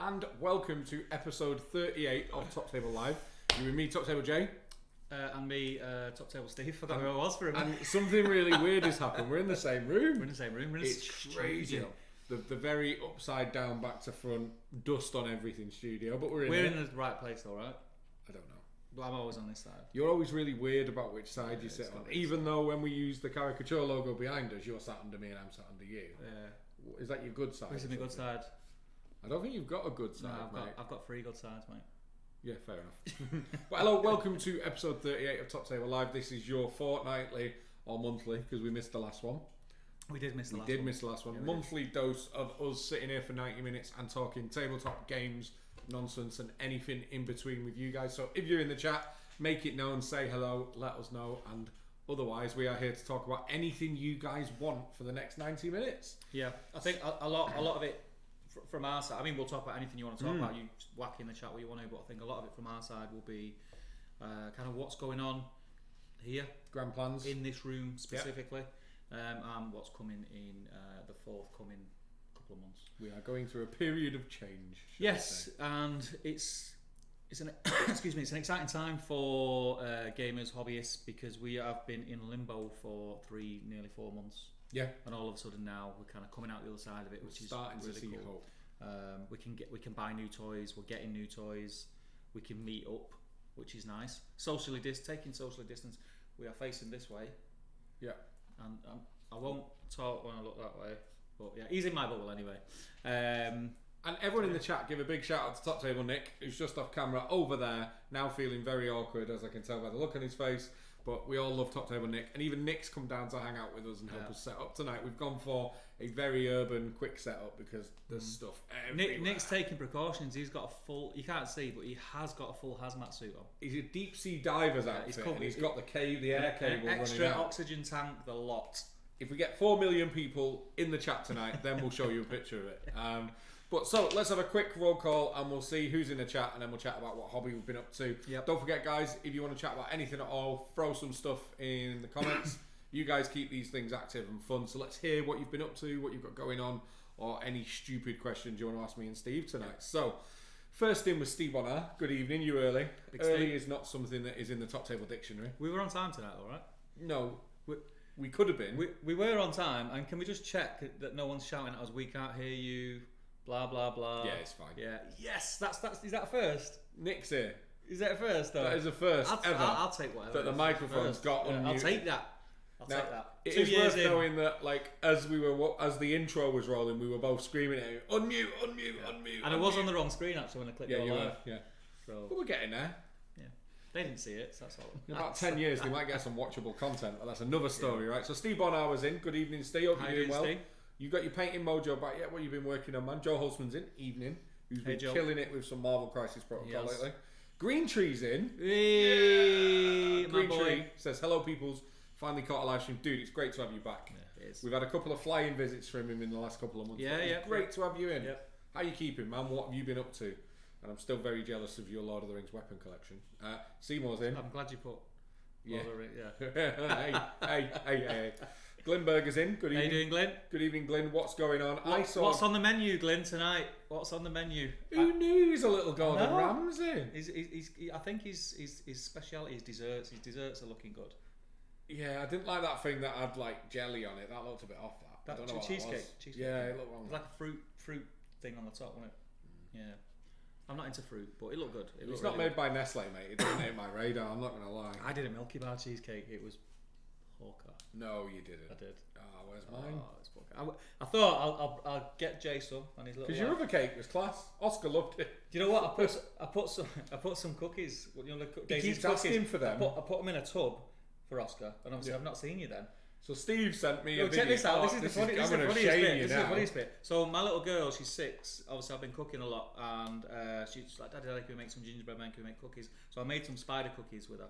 and welcome to episode 38 of Top Table Live. You with me, Top Table Jay. And me, Top Table Steve. Forgot who I was for a minute. And something really weird has happened. We're in the same room. We're in the same room. It's crazy. The very upside down, back to front, dust on everything studio, but we're in the right place, though, right? I don't know. But I'm always on this side. You're always really weird about which side you sit on. Even though when we use the caricature logo behind us, you're sat under me and I'm sat under you. Yeah. Is that your good side? Who's in the good side? I don't think you've got a good side, no, mate. I've got three good sides, mate. Yeah, fair enough. Well, hello, welcome to episode 38 of Top Table Live. This is your fortnightly or monthly, because we missed the last one. We did miss the last one. Yeah, monthly dose of us sitting here for 90 minutes and talking tabletop games, nonsense, and anything in between with you guys. So if you're in the chat, make it known, say hello, let us know, and otherwise we are here to talk about anything you guys want for the next 90 minutes. Yeah, I think a lot of it from our side. I mean, we'll talk about anything you want to talk about. You whack in the chat what you want to, but I think a lot of it from our side will be kind of what's going on here, grand plans in this room specifically. And what's coming in the forthcoming couple of months. We are going through a period of change. Yes, and it's an it's an exciting time for gamers, hobbyists, because we have been in limbo for nearly 4 months. Yeah, and all of a sudden now we're kind of coming out the other side of it, which is starting really to see cool. Hope. We can buy new toys. We're getting new toys. We can meet up, which is nice. Taking socially distance. We are facing this way. Yeah. And I won't talk when I look that way, but yeah, he's in my bubble anyway. And everyone in the chat, give a big shout out to Top Table Nick, who's just off camera over there, now feeling very awkward, as I can tell by the look on his face. But we all love Top Table Nick, and even Nick's come down to hang out with us and help us set up tonight. We've gone for a very urban, quick setup because there's stuff everywhere. Nick's taking precautions. He's got a full, you can't see, but he has got a full hazmat suit on. He's a deep sea diver's outfit, and he's got the air cable extra running out. oxygen tank, the lot. If we get 4 million people in the chat tonight, then we'll show you a picture of it. But so let's have a quick roll call and we'll see who's in the chat, and then we'll chat about what hobby we've been up to. Yep. Don't forget, guys, if you want to chat about anything at all, throw some stuff in the comments. You guys keep these things active and fun, so let's hear what you've been up to, what you've got going on, or any stupid questions you want to ask me and Steve tonight. So first in was Steve Bonner. Good evening, you early. Early is not something that is in the Top Table Dictionary. We were on time tonight, all right? No, we could have been. We were on time, and can we just check that no one's shouting at us, we can't hear you, blah blah blah. Yeah, it's fine. Yeah. Yes, that's is that a first? Nick's here. Is that a first though? That is a first ever. I'll take whatever. That the microphone's got unmuted. I'll take that. I'll take that. It 2 is years worth in. knowing that, like, as the intro was rolling, we were both screaming at him, unmute. And I was on the wrong screen actually when I clicked. Yeah, you live. were. Yeah. So, but we're getting there. Yeah. They didn't see it, so that's all. In about 10 years, they might get some watchable content, but that's another story, right? So Steve Bonner was in. Good evening, Steve. Hope you're doing well. Steve? You got your painting mojo back yet? What you've been working on, man? Joe Holtzman's in. Evening. Who's been killing it with some Marvel Crisis Protocol lately. Green Tree's in. Hey, Green Tree says, hello, peoples. Finally caught a live stream. Dude, it's great to have you back. Yeah, it is. We've had a couple of flying visits from him in the last couple of months. Yeah, it's great to have you in. Yep. How you keeping, man? What have you been up to? And I'm still very jealous of your Lord of the Rings weapon collection. Seymour's in. I'm glad you put Lord of the Rings, hey. Glenberger's in. Good evening. How you doing, Glenn? Good evening, Glenn. What's going on? What's on the menu, Glenn, tonight? What's on the menu? Who knew he was a little Gordon Ramsay? I think his speciality is desserts. His desserts are looking good. Yeah, I didn't like that thing that had like jelly on it. That looked a bit off. I don't know what cheesecake. That was. Cheesecake. Yeah, it looked wrong. It's like a fruit thing on the top, wasn't it? Yeah. I'm not into fruit, but it looked good. It's not made by Nestle, mate. It doesn't hit my radar. I'm not gonna lie. I did a Milky Bar cheesecake. It was hawker. No, you didn't. I did. Where's mine? It's I thought I'll get Jay some and his little. Because your other cake was class. Oscar loved it. Do you know what? I put some cookies. You know, he keeps asking for them. I put them in a tub for Oscar, and obviously I've not seen you then. So Steve sent me a video. Check this out. This is the funniest bit. This is the now. funniest bit. So my little girl, she's 6. Obviously, I've been cooking a lot, and she's like, "Daddy, can we make some gingerbread man? Can we make cookies?" So I made some spider cookies with her,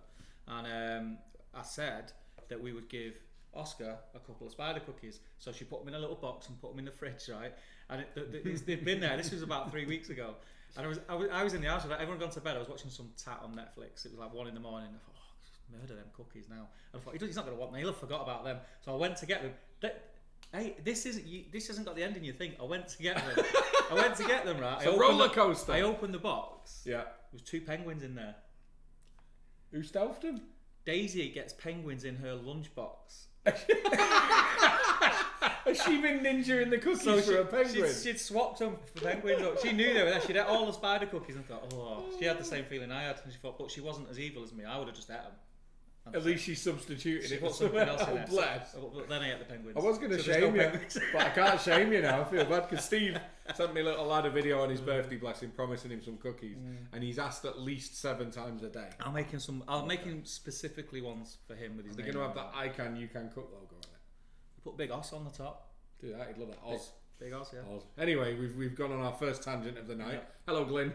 and I said that we would give Oscar a couple of spider cookies. So she put them in a little box and put them in the fridge, right? And they've been there. This was about 3 weeks ago, and I was in the house. Everyone had gone to bed. I was watching some tat on Netflix. It was like 1 a.m. I thought, murder them cookies now. And I thought, he's not going to want them. He'll have forgot about them. So I went to get them. Hey, this hasn't got the ending you think. I went to get them. Right. It's a roller coaster. I opened the box. Yeah. There was 2 penguins in there. Who stealthed them? Daisy gets penguins in her lunchbox. Has she been ninja in the cookies for a penguin? She'd swapped them for penguins. She knew they were there. She'd ate all the spider cookies and thought, she had the same feeling I had. And she thought, but she wasn't as evil as me. I would have just ate them. At least she substituted it put for something else in there. Bless. But then I ate the penguins. I was going to shame you, but I can't shame you now. I feel bad because Steve sent me a little lad a video on his birthday, bless him, promising him some cookies, and he's asked at least 7 times a day. I'll make him specifically ones for him with his name. They're going to have that I can, you can cook logo on it. Put Big Oz on the top. Do that, he'd love that. Oz. Big Oz, yeah. Oz. Anyway, we've gone on our first tangent of the night. Yep. Hello, Glyn.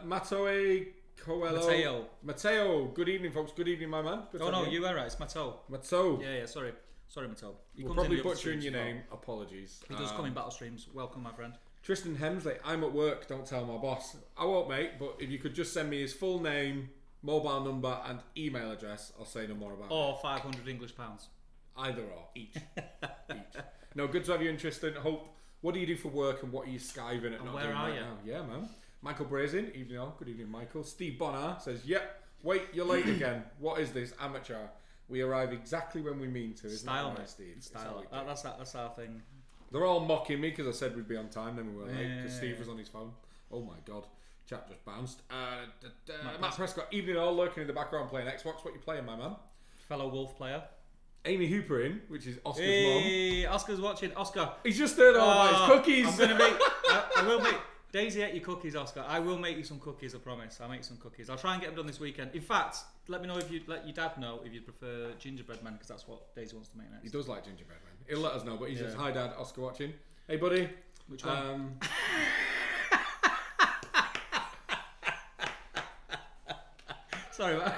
Matoe Coelho. Mateo. Good evening, folks. Good evening, my man. Good you were right. It's Mateo. Mateo. Yeah, sorry, Mateo. We're probably butchering your name. Apologies. He does come in battle streams. Welcome, my friend. Tristan Hemsley. I'm at work. Don't tell my boss. I won't, mate. But if you could just send me his full name, mobile number, and email address, I'll say no more about it. Or 500 English pounds. Either or. Each. No, good to have you in, Tristan. Hope. What do you do for work and what are you skiving at? And not where doing are right you? Now? Yeah, man. Michael Brazen. Evening all. Good evening, Michael. Steve Bonner says, yep. Wait, you're late again. What is this? Amateur. We arrive exactly when we mean to. Style, that right, Steve? Style. That's our thing. They're all mocking me because I said we'd be on time, then we were late because Steve was on his phone. Oh my god. Chat just bounced. Matt Prescott. Evening all. Lurking in the background playing Xbox. What you playing, my man? Fellow Wolf player. Amy Hooper in, which is Oscar's mum. Hey, Oscar's watching. Oscar. He's just heard all about his cookies. I'm gonna make. I will make. Daisy ate your cookies, Oscar. I will make you some cookies. I promise. I'll make some cookies. I'll try and get them done this weekend. In fact, let me know if you let your dad know if you prefer gingerbread man because that's what Daisy wants to make next. He does like gingerbread man. He'll let us know. But he says, "Hi, Dad. Oscar watching. Hey, buddy. Which one? Sorry, man.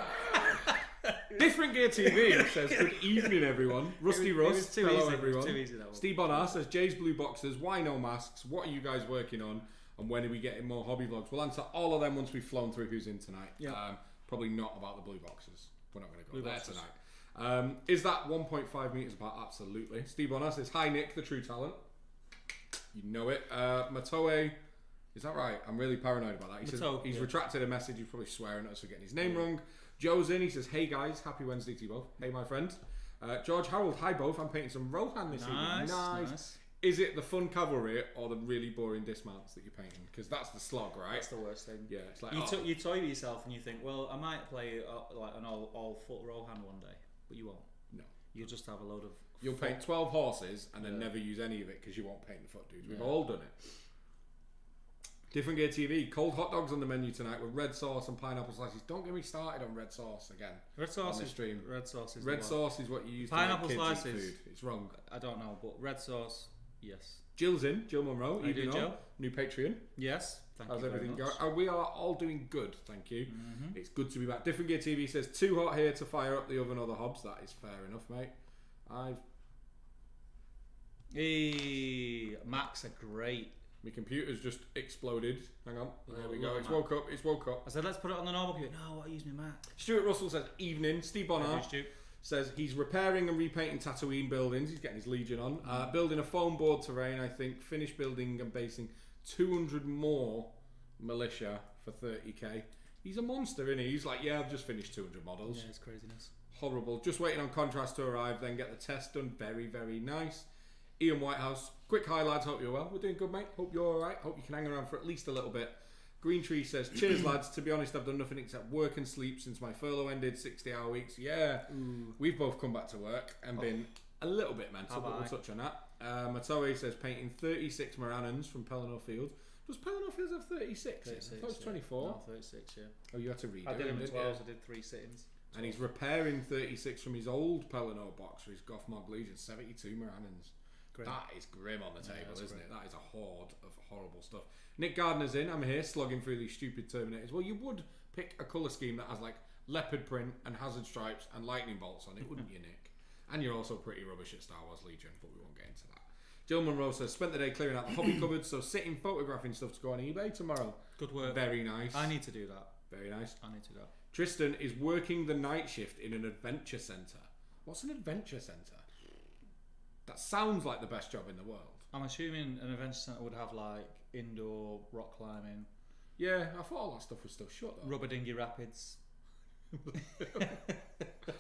Different Gear TV says, good evening, everyone. Rusty Rust, hello, everyone. Too easy, that one. Steve Bonner says, Jay's Blue Boxers, why no masks? What are you guys working on? And when are we getting more hobby vlogs? We'll answer all of them once we've flown through who's in tonight. Yeah. Probably not about the Blue Boxers. We're not going to go Blue there boxes. tonight. Is that 1.5 metres apart? Absolutely. Steve Bonner says, hi, Nick, the true talent. You know it. Matoe, is that right? I'm really paranoid about that. He says he's retracted a message. He's probably swearing at us for getting his name wrong. Joe's in. He says, hey guys, happy Wednesday to you both. Hey, my friend. George Harold, hi both. I'm painting some Rohan this evening. Nice. Is it the fun cavalry or the really boring dismounts that you're painting? Because that's the slog, right? That's the worst thing. Yeah, it's like you toy with yourself and you think, well, I might play like an all foot Rohan one day, but you won't. No, you'll just have a load of. You'll paint 12 horses and then never use any of it because you won't paint the foot dudes. We've all done it. Different Gear TV. Cold hot dogs on the menu tonight with red sauce and pineapple slices. Don't get me started on red sauce again. Red sauce on the is stream. Red sauce is red sauce is what you use pineapple to make kids slices. eat food. It's wrong. I don't know, but red sauce, yes. Jill's in. Jill Monroe. How you Jill? New Patreon. Yes. Thank How's you everything very much. going? We are all doing good, thank you. It's good to be back. Different Gear TV says too hot here to fire up the oven or the hobs. That is fair enough, mate. Hey, Macs are great. My computer's just exploded. Hang on. There we go. It's Mac. woke up. I said, let's put it on the normal computer. No, I use my Mac. Stuart Russell says, evening. Steve Bonner says he's repairing and repainting Tatooine buildings. He's getting his Legion on. Building a foam board terrain, I think. Finished building and basing 200 more militia for 30k. He's a monster, isn't he? He's like, yeah, I've just finished 200 models. Yeah, it's craziness. Horrible. Just waiting on contrast to arrive, then get the test done. Very, very nice. Ian Whitehouse, quick hi lads, hope you're well. We're doing good, mate. Hope you're alright. Hope you can hang around for at least a little bit. Green Tree says, cheers lads. To be honest, I've done nothing except work and sleep since my furlough ended, 60-hour weeks. Yeah, we've both come back to work and been a little bit mental, but we'll touch on that. Matoe says, painting 36 Moranans from Pelennor Fields. Does Pelennor Fields have 36? 36 I thought it was 24. No, 36, yeah. Oh, you had to read it. I did them in 12, so I did 3 sittings. And he's repairing 36 from his old Pelennor box for his Goth Mog Legion, 72 Moranans. That is grim on the table, isn't it? That is a horde of horrible stuff. Nick Gardner's in. I'm here slogging through these stupid Terminators. Well, you would pick a colour scheme that has like leopard print and hazard stripes and lightning bolts on it, wouldn't you, Nick? And you're also pretty rubbish at Star Wars Legion, but we won't get into that. Jill Monroe says, spent the day clearing out the hobby cupboard, so sitting photographing stuff to go on eBay tomorrow. Good work. Very nice. I need to do that. Very nice. I need to go. Tristan is working the night shift in an adventure centre. What's an adventure centre? That sounds like the best job in the world. I'm assuming an adventure centre would have like indoor rock climbing. Yeah, I thought all that stuff was still shut though. Rubber dinghy rapids.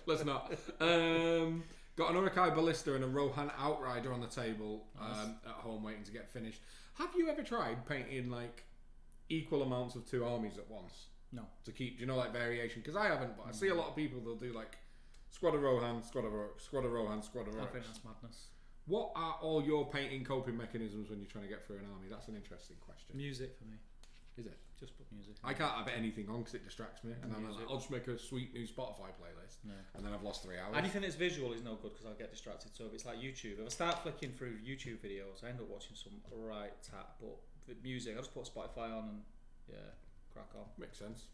Let's not. Got an Urukai Ballista and a Rohan Outrider on the table at home waiting to get finished. Have you ever tried painting like equal amounts of two armies at once? No. To keep, do you know, like variation? Because I haven't, but I see a lot of people, they'll do like squad of Rohan, squad of Rohan, squad of Rohan. I think that's madness. What are all your painting coping mechanisms when you're trying to get through an army? That's an interesting question. Music for me. Is it? Just put music. I can't have anything on because it distracts me, and I'm like, I'll just make a sweet new Spotify playlist, and then I've lost 3 hours. Anything that's visual is no good because I'll get distracted. So if it's like YouTube, if I start flicking through YouTube videos, I end up watching some right tap. But with music, I just put Spotify on and crack on. Makes sense.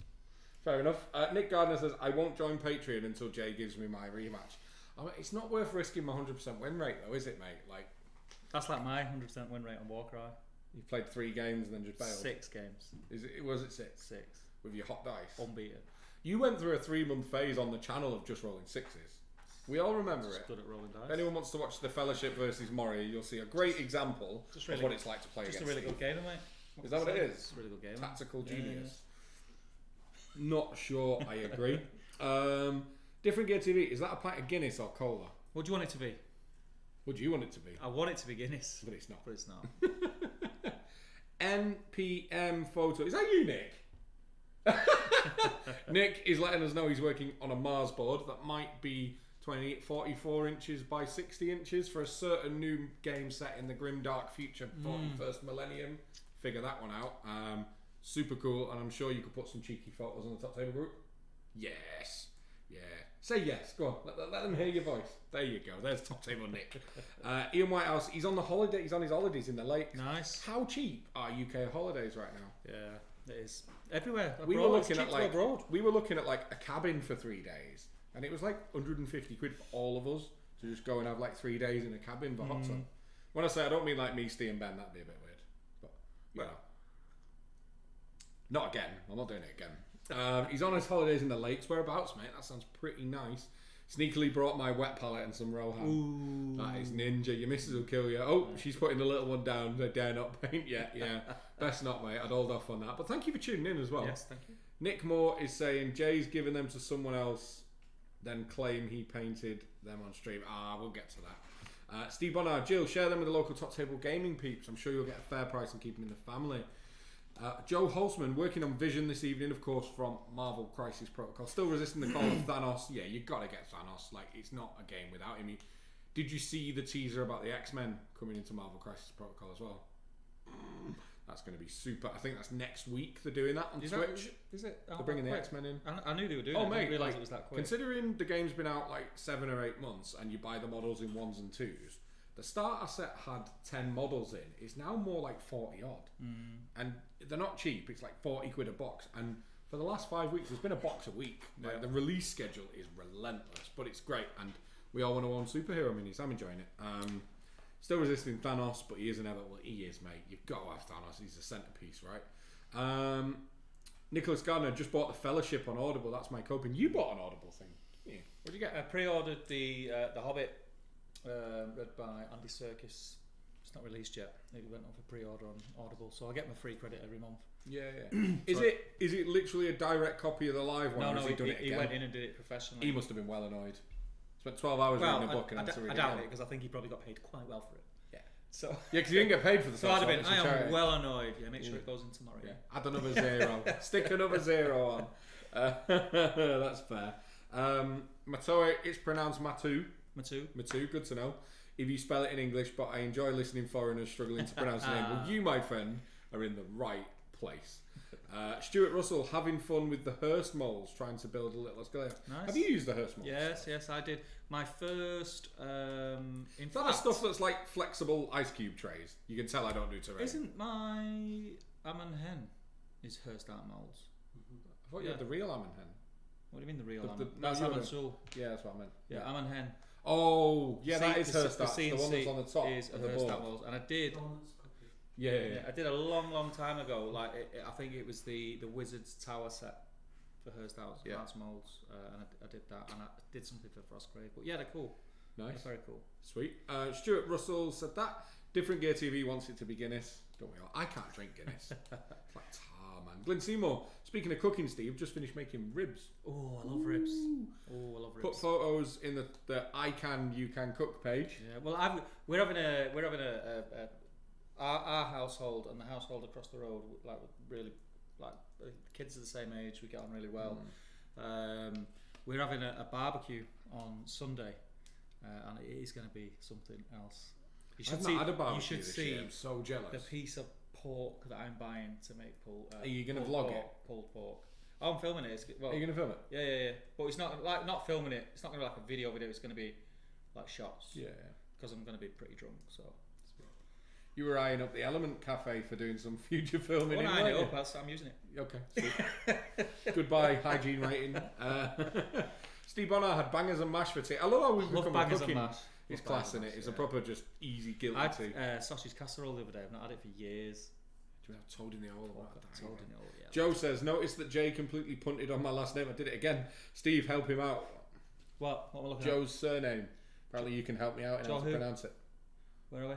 Fair enough. Nick Gardner says, I won't join Patreon until Jay gives me my rematch. I mean, it's not worth risking my 100% win rate though, is it, mate? Like, that's like my 100% win rate on Warcry. You played 3 games and then just bailed. 6 games. Was it 6? 6. With your hot dice? Unbeaten. You went through a 3-month phase on the channel of just rolling 6s. We all remember it. Good at rolling dice. If anyone wants to watch the Fellowship versus Mori, you'll see a great example of what it's like to play against. Just a really good game, mate. Is that what it is? It's a really good game. Tactical genius. Not sure I agree. Different Gear TV, is that a pint of Guinness or cola? What do you want it to be? What do you want it to be? I want it to be Guinness. But it's not. But it's not. NPM photo. Is that you, Nick? Nick is letting us know he's working on a Mars board that might be 44 inches by 60 inches for a certain new game set in the grim dark future 41st millennium. Figure that one out. Super cool, and I'm sure you could put some cheeky photos on the top table group. Yes. Yeah. Say yes. Go on. Let them hear your voice. There you go. There's top table Nick. Ian Whitehouse. He's on the holiday. He's on his holidays in the lakes. Nice. How cheap are UK holidays right now? Yeah, it is everywhere. We were looking at like a cabin for 3 days, and it was like 150 quid for all of us to just go and have like 3 days in a cabin for hot tub. When I say I don't mean like me, Steve, and Ben. That'd be a bit weird. But you know. Not again. I'm not doing it again. He's on his holidays in the lakes. Whereabouts, mate? That sounds pretty nice. Sneakily brought my wet palette and some Rohan. Ooh. That is ninja. Your missus will kill you. Oh, she's putting the little one down. I dare not paint yet. Yeah. Best not, mate. I'd hold off on that. But thank you for tuning in as well. Yes, thank you. Nick Moore is saying Jay's giving them to someone else, then claim he painted them on stream. We'll get to that. Steve Bonner, Jill, share them with the local top table gaming peeps. I'm sure you'll get a fair price and keep them in the family. Joe Holzman working on Vision this evening, of course, from Marvel Crisis Protocol. Still resisting the call of Thanos. Yeah, you got to get Thanos. Like, it's not a game without him. Did you see the teaser about the X-Men coming into Marvel Crisis Protocol as well? That's going to be super. I think that's next week. They're doing that on Twitch. Is it? They're bringing the X-Men in. I knew they were doing it. I Mate, didn't realise it was that quick. Considering the game's been out like 7 or 8 months and you buy the models in 1s and 2s, the starter set had 10 models in. It's now more like 40 odd. And they're not cheap. It's like 40 quid a box. And for the last 5 weeks, there's been a box a week. Like, the release schedule is relentless, but it's great. And we all want to own superhero minis. I'm enjoying it. Still resisting Thanos, but he is inevitable. Well, he is, mate. You've got to have Thanos. He's the centerpiece, right? Nicholas Gardner just bought the Fellowship on Audible. That's my coping. You bought an Audible thing. Yeah. What did you get? I pre-ordered the Hobbit, read by Andy Serkis. It's not released yet. It went on for pre-order on Audible, so I get my free credit every month. Yeah. Is it literally a direct copy of the live one? No, he went in and did it professionally. He must have been well annoyed. Spent 12 hours reading a book and then to read it. I doubt it because I think he probably got paid quite well for it. Yeah. So yeah, because he didn't get paid for the so I'd have been. I am well annoyed. Yeah, make sure it goes in tomorrow. Yeah. Add another 0. Stick another 0 on. That's fair. Matoe, it's pronounced Matu. Matu, good to know. If you spell it in English, but I enjoy listening foreigners struggling to pronounce the name. Well, you, my friend, are in the right place. Stuart Russell, having fun with the Hearst moles, trying to build a little Australia. Nice. Have you used the Hearst moles? Yes, I did. My first, is that the stuff that's like flexible ice cube trays? You can tell I don't do terrain. Isn't my Amon Hen is Hearst art molds? I thought you had the real Amon Hen. What do you mean the real Amon? That's Amon Sul. Yeah, that's what I meant. Yeah, Amon Hen. Oh, yeah, that is Hearst art. The one that's on the top is of the Hearst board. art molds, and I did. Yeah. I did a long time ago. Like I think it was the Wizards Tower set for Hearst Art molds, and I did that, and I did something for Frostgrave. But yeah, they're cool. Nice. That's very cool. Sweet. Stuart Russell said that. Different Gear TV wants it to be Guinness. Don't we all? I can't drink Guinness. It's like tar, man. Glenn Seymour, speaking of cooking, Steve, just finished making ribs. Oh, I love ribs. Oh, I love ribs. Put photos in the I Can You Can Cook page. Yeah. Well, we're having our household and the household across the road, like really, like the kids are the same age. We get on really well. We're having a barbecue on Sunday, and it is going to be something else. I've not had a barbecue this year. I'm so jealous. The piece of pork that I'm buying to make are you going to vlog it? Pulled pork. Oh, I'm filming it. Well, are you going to film it? Yeah. But it's not filming it. It's not going to be like a video. It's going to be like shots. Yeah. Because I'm going to be pretty drunk. So. You were eyeing up the Element Cafe for doing some future filming. Well, I know, I'm using it. Okay. Sweet. Goodbye, hygiene rating. Steve Bonner had bangers and mash for tea. I love how we've become a cooking. It's class in it. It's a proper just easy guilty tea. I had sausage casserole the other day. I've not had it for years. Do you have toad in the hole? Toad in the hole, yeah. Joe says, notice that Jay completely punted on my last name. I did it again. Steve, help him out. What am I looking Joe's surname. Apparently you can help me out in how to pronounce it. Where are we?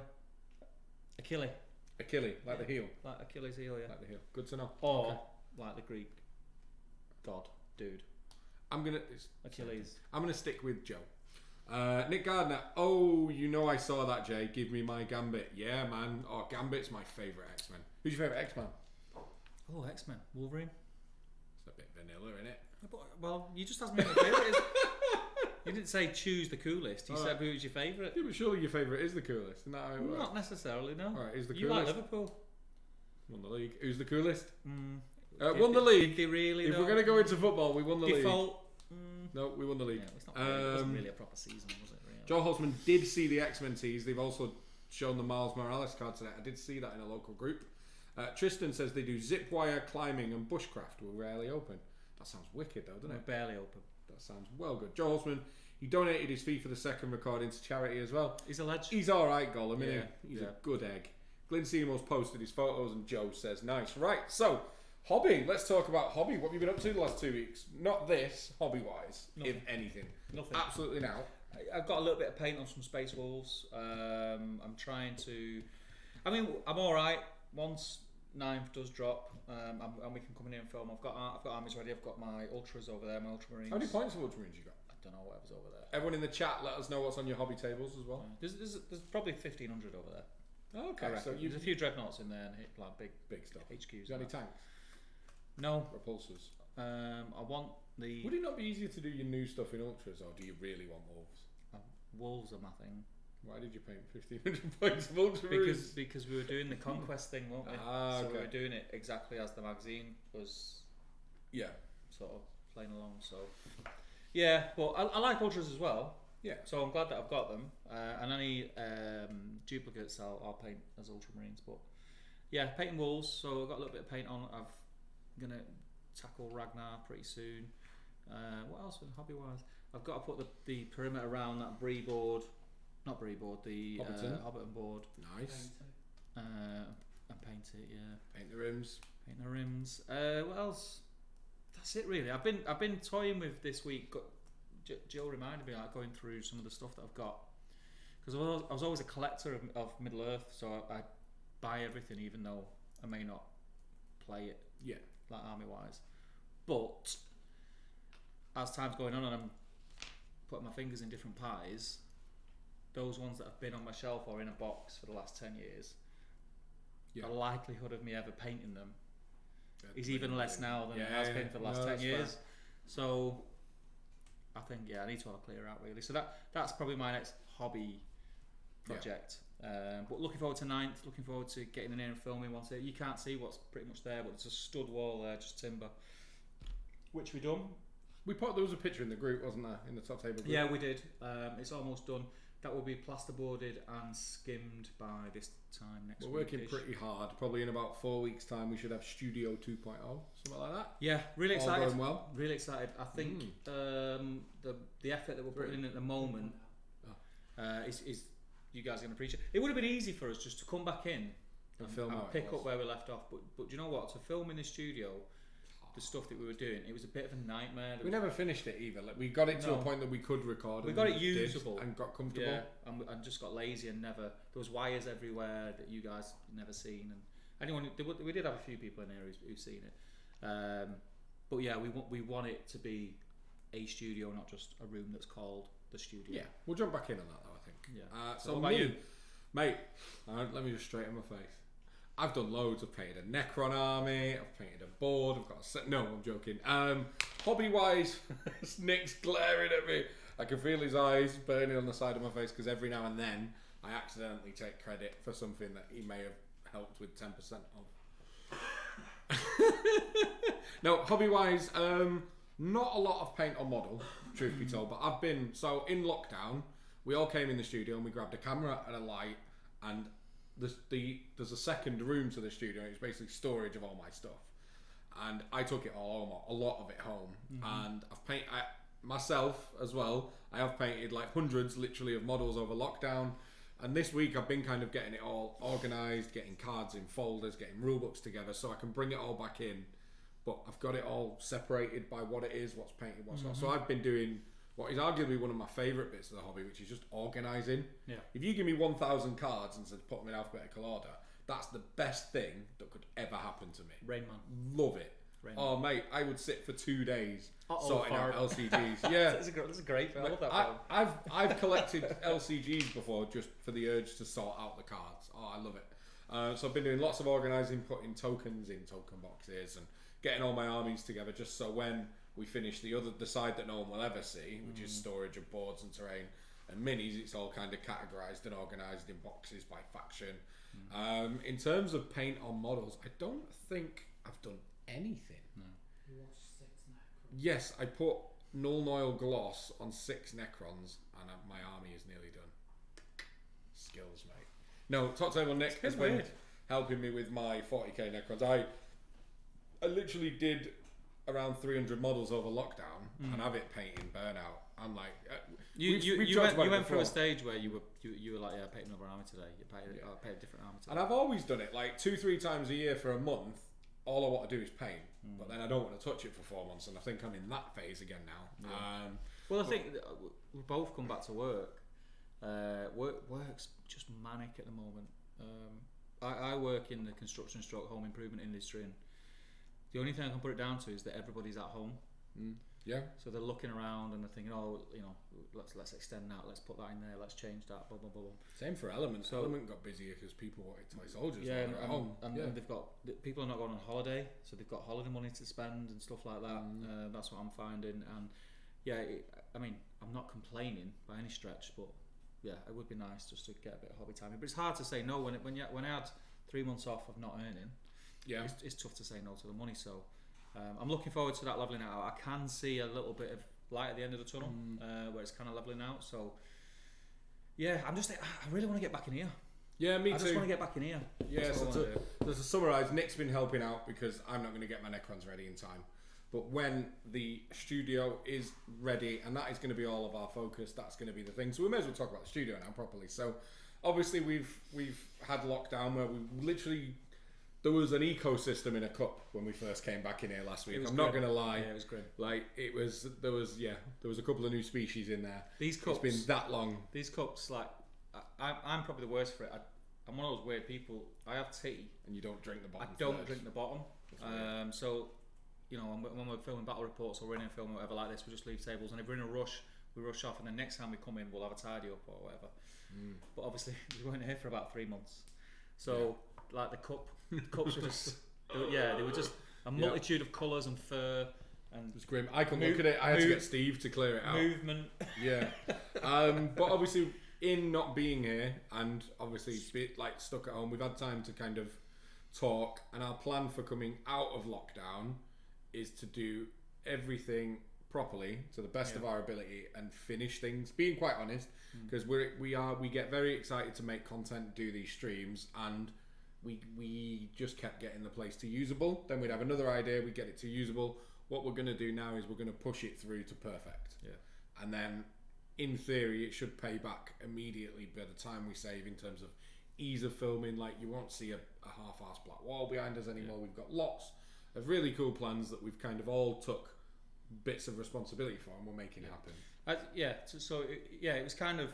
Achilles, like the heel. Like Achilles' heel, yeah. Like the heel. Good to know. Or like the Greek god, dude. Achilles. I'm gonna stick with Joe. Nick Gardner. Oh, I saw that, Jay. Give me my Gambit. Yeah, man. Oh, Gambit's my favourite X-Men. Who's your favourite X-Men? Oh, X-Men. Wolverine. It's a bit vanilla, isn't it? Well, you just asked me what my favourite is. You didn't say choose the coolest. You said who's your favourite. Yeah, but surely your favourite is the coolest. Isn't that how it works? Not necessarily, no. Alright, who's the coolest? You like Liverpool. Won the league. Who's the coolest? Won the league. They really if we're going to go into football, we won the league. No, we won the league. Yeah, it wasn't really a proper season, was it? Really? Joel Holtzman did see the X-Men tease. They've also shown the Miles Morales card today. I did see that in a local group. Tristan says they do zip wire climbing and bushcraft. We're rarely open. That sounds wicked though, doesn't it? We're barely open. That sounds well good. Joel Holtzman, he donated his fee for the second recording to charity as well. He's a legend. He's alright, Gollum, isn't he? He's a good egg. Glenn Seymour's posted his photos and Joe says nice. Right, so hobby. Let's talk about hobby. What have you been up to the last 2 weeks? Not this, hobby-wise, if anything. Nothing. Absolutely now. I've got a little bit of paint on some Space Wolves. I'm trying to... I'm alright. Once 9th does drop, and we can come in here and film. I've got armies ready. I've got my Ultras over there, my Ultramarines. How many points of Ultramarines you got? I don't know, whatever's over there. Everyone in the chat, let us know what's on your hobby tables as well. There's probably 1,500 over there. Oh, okay, so there's a few dreadnoughts in there and like big stuff. HQs. You got any tanks? No. Repulsors? I want the... Would it not be easier to do your new stuff in Ultras, or do you really want Wolves? Wolves are my thing. Why did you paint 1,500 points of Ultramarines? Because we were doing the conquest thing, weren't we? So we were doing it exactly as the magazine was sort of playing along. So yeah, but I like Ultras as well. Yeah. So I'm glad that I've got them. And any duplicates I'll paint as Ultramarines. But yeah, painting Wolves. So I've got a little bit of paint on. I'm gonna tackle Ragnar pretty soon. What else hobby wise? I've got to put the perimeter around that Bree board. Not Bree board, the Hobbiton board. Nice. And paint it, yeah. Paint the rims. Paint the rims. What else? That's it really. I've been toying with this week. Jill reminded me, like, going through some of the stuff that I've got, because I was always a collector of Middle Earth, so I buy everything even though I may not play it. Yeah. Like army wise, but as time's going on and I'm putting my fingers in different pies, those ones that have been on my shelf or in a box for the last 10 years, the likelihood of me ever painting them is even less now than it has been for the last 10 years. Fair. So I think I need to have a clear out really. So that's probably my next hobby project. But looking forward to 9th, looking forward to getting in here and filming once you can't see what's pretty much there, but there's a stud wall there, just timber, which we done. There was a picture in the group, wasn't there, in the top table group? Yeah, we did. It's almost done. That will be plasterboarded and skimmed by this time next week. We're working pretty hard. Probably in about 4 weeks' time, we should have Studio 2.0, something like that. Yeah, really excited. All going well. Really excited. I think the effort that we're putting in at the moment is you guys are going to appreciate. It would have been easy for us just to come back in and pick up where we left off. But do you know what? To film in the studio the stuff that we were doing, it was a bit of a nightmare. We never finished it either. Like we got it to a point that we could record. We got it usable and got comfortable. Yeah, and just got lazy and never. There was wires everywhere that you guys never seen, and anyone. We did have a few people in here who've seen it. But yeah, we want it to be a studio, not just a room that's called the studio. Yeah, we'll jump back in on that though, I think. Yeah. So what about you, mate? Let me just straighten my face. I've done loads. I've painted a Necron army. I've painted a board. I've got a set. No, I'm joking. Hobby wise, Nick's glaring at me. I can feel his eyes burning on the side of my face because every now and then I accidentally take credit for something that he may have helped with 10% of. No, hobby wise, not a lot of paint on model, truth be told, but I've been, so in lockdown, we all came in the studio and we grabbed a camera and a light, and there's a second room to the studio. It's basically storage of all my stuff, and I took it all home, a lot of it home, and I've painted myself as well. I have painted like hundreds, literally, of models over lockdown, and this week I've been kind of getting it all organised, getting cards in folders, getting rule books together, so I can bring it all back in. But I've got it all separated by what it is, what's painted, what's not. So I've been doing what is arguably one of my favourite bits of the hobby, which is just organising. Yeah. If you give me 1,000 cards and said put them in alphabetical order, that's the best thing that could ever happen to me. Rain Man. Love it. Rain Oh, Man. mate, I would sit for 2 days sorting out LCGs. Yeah. That's a great film. I love that film. I've collected LCGs before just for the urge to sort out the cards. Oh, I love it. So I've been doing lots of organising, putting tokens in token boxes and getting all my armies together just so when we finish the side that no one will ever see, which is storage of boards and terrain and minis, it's all kind of categorised and organised in boxes by faction. In terms of paint on models, I don't think I've done anything. No. You watched 6 Necrons. Yes, I put null Noil gloss on 6 Necrons and my army is nearly done. Skills, mate. No, Top Table Nick has been helping me with my 40k Necrons. I literally did around 300 models over lockdown and have it painting burnout. I'm like, you went through a stage where you were like, yeah, I painted another army today. You painted a different army today. And I've always done it like 2-3 times a year for a month. All I want to do is paint, but then I don't want to touch it for 4 months, and I think I'm in that phase again now. Yeah. Well, I think we both come back to work. Work's just manic at the moment. I work in the construction / home improvement industry, and the only thing I can put it down to is that everybody's at home. Yeah. So they're looking around and they're thinking, oh, let's extend that, let's put that in there, let's change that, blah blah blah. Same for Element. So Element got busier because people wanted toy soldiers. Yeah, at home. And they've got people are not going on holiday, so they've got holiday money to spend and stuff like that. That's what I'm finding, and yeah, I mean, I'm not complaining by any stretch, but yeah, it would be nice just to get a bit of hobby time. But it's hard to say no when I had 3 months off of not earning. Yeah, it's tough to say no to the money. So I'm looking forward to that leveling out. I can see a little bit of light at the end of the tunnel where it's kind of leveling out. So yeah, I really want to get back in here. Yeah, me too. I just want to get back in here. Yeah, so to summarise, Nick's been helping out because I'm not going to get my Necrons ready in time. But when the studio is ready, and that is going to be all of our focus, that's going to be the thing. So we may as well talk about the studio now properly. So obviously we've had lockdown where we literally, there was an ecosystem in a cup when we first came back in here last week. I'm not going to lie. Yeah, it was grim. Like there was a couple of new species in there. These cups, it's been that long. These cups, like I'm probably the worst for it. I'm one of those weird people. I have tea and you don't drink the bottom. I don't drink the bottom. So when we're filming battle reports or we're in a film or whatever like this, we just leave tables, and if we're in a rush, we rush off, and then next time we come in, we'll have a tidy up or whatever. But obviously, we weren't here for about 3 months, so like the cups were just they were just a multitude of colours and fur. And it was grim. I couldn't look at it. I had to get Steve to clear it out. Movement. Yeah. But obviously, in not being here and obviously like stuck at home, we've had time to kind of talk. And our plan for coming out of lockdown is to do everything properly to the best of our ability and finish things. Being quite honest, because we get very excited to make content, do these streams, and we just kept getting the place to usable. Then we'd have another idea, we'd get it to usable. What we're going to do now is we're going to push it through to perfect. Yeah. And then, in theory, it should pay back immediately by the time we save in terms of ease of filming. Like, you won't see a half-assed black wall behind us anymore. We've got lots of really cool plans that we've kind of all took bits of responsibility for, and we're making happen. It was kind of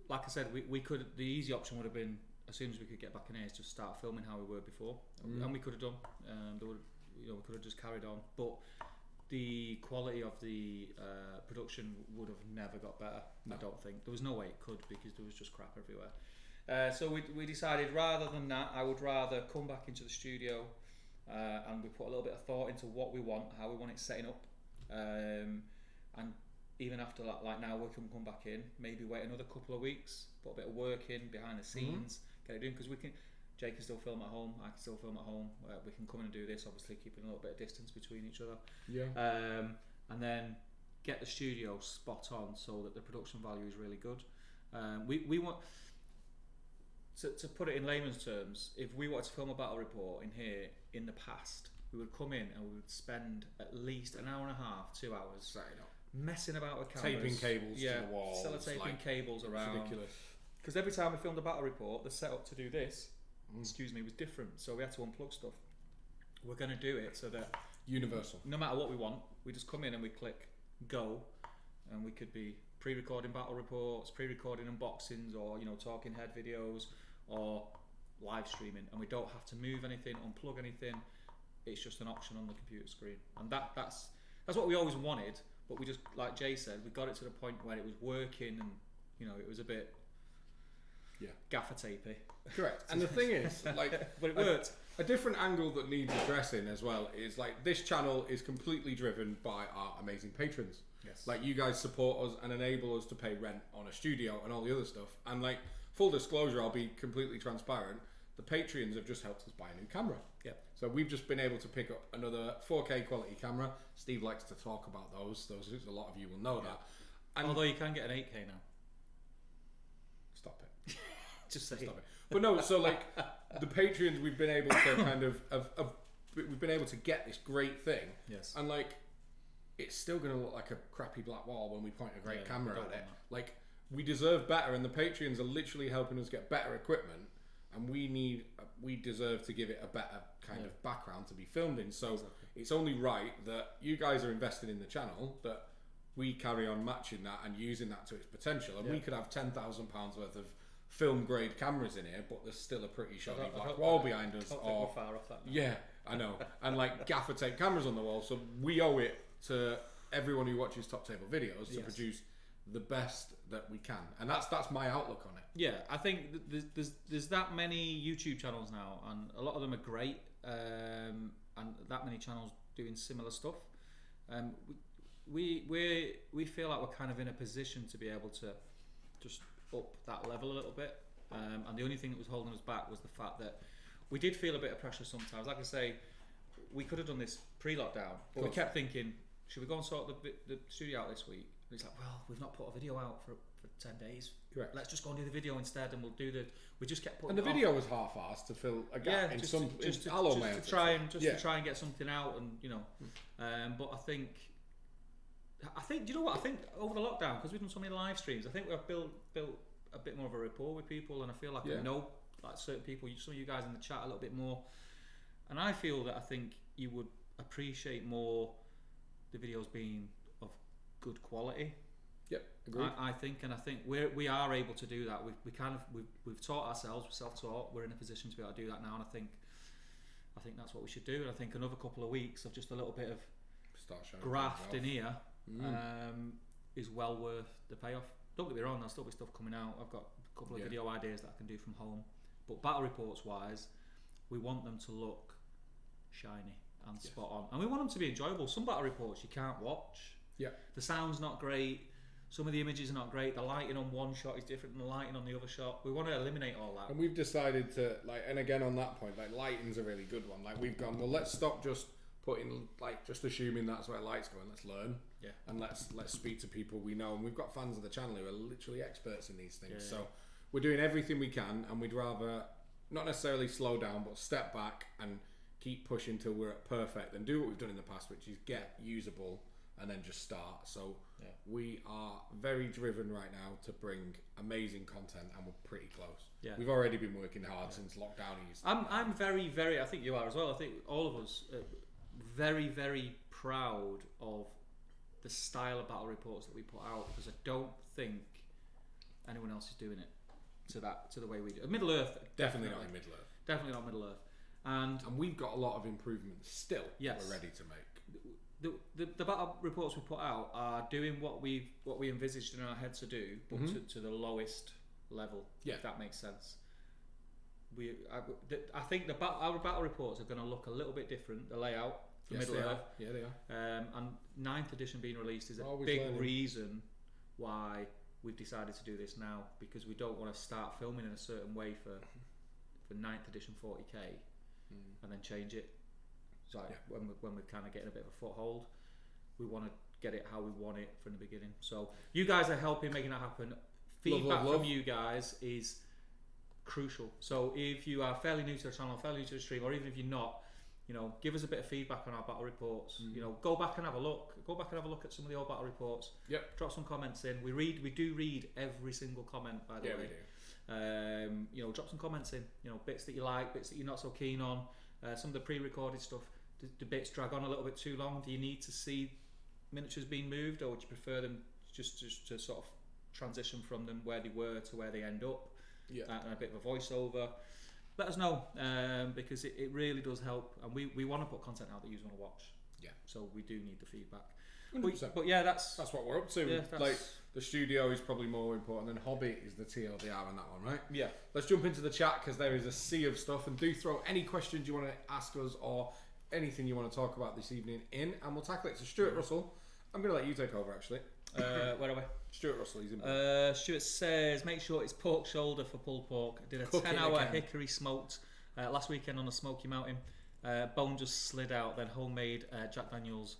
like I said, we could, the easy option would have been, as soon as we could get back in here, is just start filming how we were before, and we could have done. We could have just carried on, but the quality of the production would have never got better. No. I don't think there was no way it could, because there was just crap everywhere. So we decided, rather than that, I would rather come back into the studio and we put a little bit of thought into what we want, how we want it setting up, and even after that, like now, we can come back in, maybe wait another couple of weeks, put a bit of work in behind the scenes, get it done, because Jake can still film at home, I can still film at home, we can come in and do this, obviously keeping a little bit of distance between each other, and then get the studio spot on so that the production value is really good. We want to put it in layman's terms, if we wanted to film a battle report in here in the past, we would come in and we would spend at least an hour and a half, 2 hours Setting up, messing about with cameras, taping cables to the walls, sellotaping cables around. Ridiculous. Because every time we filmed a battle report, the setup to do this, was different. So we had to unplug stuff. We're going to do it so that universal. No matter what we want, we just come in and we click go, and we could be pre-recording battle reports, pre-recording unboxings, or talking head videos, or live streaming, and we don't have to move anything, unplug anything. It's just an option on the computer screen, and that's what we always wanted. But we just, like Jay said, we got it to the point where it was working, and it was a bit gaffer tapey. Correct. And the thing is, like, but it worked. A different angle that needs addressing as well is, like, this channel is completely driven by our amazing patrons. Yes. Like, you guys support us and enable us to pay rent on a studio and all the other stuff. And, like, full disclosure, I'll be completely transparent. The Patreons have just helped us buy a new camera. Yeah. So we've just been able to pick up another 4K quality camera. Steve likes to talk about those. A lot of you will know that. And although you can get an 8K now. Stop it. Just say stop it. But no, so like the Patreons, we've been able to kind of we've been able to get this great thing. Yes. And like, it's still going to look like a crappy black wall when we point a great camera at it. Like, we deserve better, and the Patreons are literally helping us get better equipment, and we deserve to give it a better kind of background to be filmed in. So it's only right that you guys are invested in the channel, that we carry on matching that and using that to its potential. And we could have £10,000 worth of film grade cameras in here, but there's still a pretty shoddy black wall behind us. Or far off that now. Yeah, I know. And like gaffer tape cameras on the wall. So we owe it to everyone who watches Top Table videos to produce the best that we can, and that's my outlook on it. Yeah, I think there's that many YouTube channels now, and a lot of them are great, and that many channels doing similar stuff. We feel like we're kind of in a position to be able to just up that level a little bit, and the only thing that was holding us back was the fact that we did feel a bit of pressure sometimes. Like I say, we could have done this pre-lockdown, but we kept thinking, should we go and sort the studio out this week? And it's like, well, we've not put a video out for 10 days. Correct. Let's just go and do the video instead, and we just kept putting. And the video was half-assed to fill a gap in to try and get something out, and but I think do you know what? I think over the lockdown, because we've done so many live streams, I think we've built a bit more of a rapport with people, and I feel like I know like certain people, some of you guys in the chat a little bit more, and I feel that I think you would appreciate more the videos being of good quality. Yep, agreed. I think we are able to do that. We've taught ourselves, we're self-taught. We're in a position to be able to do that now, and I think that's what we should do. And I think another couple of weeks of just a little bit of graft in here is well worth the payoff. Don't get me wrong, there'll still be stuff coming out. I've got a couple of video ideas that I can do from home, but battle reports wise, we want them to look shiny and spot on, and we want them to be enjoyable. Some battle reports you can't watch. Yeah, the sound's not great. Some of the images are not great. The lighting on one shot is different than the lighting on the other shot. We want to eliminate all that. And we've decided to, like, and again on that point, like, lighting's a really good one. Like, we've gone, well, let's stop just putting, like, just assuming that's where lights go, and let's learn. Yeah. And let's speak to people we know. And we've got fans of the channel who are literally experts in these things. Yeah. So we're doing everything we can, and we'd rather not necessarily slow down, but step back and keep pushing till we're at perfect, and do what we've done in the past, which is get usable and then just start. So we are very driven right now to bring amazing content, and we're pretty close. Yeah. We've already been working hard since lockdown eased. I'm very, very, I think you are as well. I think all of us very, very proud of the style of battle reports that we put out, because I don't think anyone else is doing it to the way we do. Middle Earth, Definitely not in Middle Earth. Definitely not Middle Earth. And we've got a lot of improvements still Yes. we're ready to make. the battle reports we put out are doing what we envisaged in our heads to do, but to the lowest level. Yeah. If that makes sense. I think our battle reports are going to look a little bit different. The layout, the Middle Earth. Yeah, they are. And 9th edition being released is a Always big learning. reason why we've decided to do this now, because we don't want to start filming in a certain way for 9th edition 40k and then change it. So when we're kind of getting a bit of a foothold, we want to get it how we want it from the beginning. So you guys are helping making that happen. Feedback love. from you guys is crucial. So if you are fairly new to the channel, fairly new to the stream, or even if you're not, give us a bit of feedback on our battle reports. Go back and have a look. Go back and have a look at some of the old battle reports. Yep. Drop some comments in. We do read every single comment, by the way. We do. Drop some comments in. Bits that you like, bits that you're not so keen on. Some of the pre-recorded stuff. The bits drag on a little bit too long. Do you need to see miniatures being moved, or would you prefer them just to sort of transition from them where they were to where they end up? Yeah. And a bit of a voiceover. Let us know, because it really does help, and we want to put content out that you want to watch. Yeah. So we do need the feedback. 100%. But yeah, that's what we're up to. Yeah, Like, the studio is probably more important than hobby is the TLDR on that one, right? yeah. Let's jump into the chat, because there is a sea of stuff, and do throw any questions you want to ask us or anything you want to talk about this evening in, and we'll tackle it. So Stuart Russell, I'm going to let you take over actually. Where are we? Stuart Russell, he's in. Stuart says, make sure it's pork shoulder for pulled pork. Did a Cook it 10-hour again. hickory smoked last weekend on a smoky mountain. Bone just slid out. Then homemade Jack Daniel's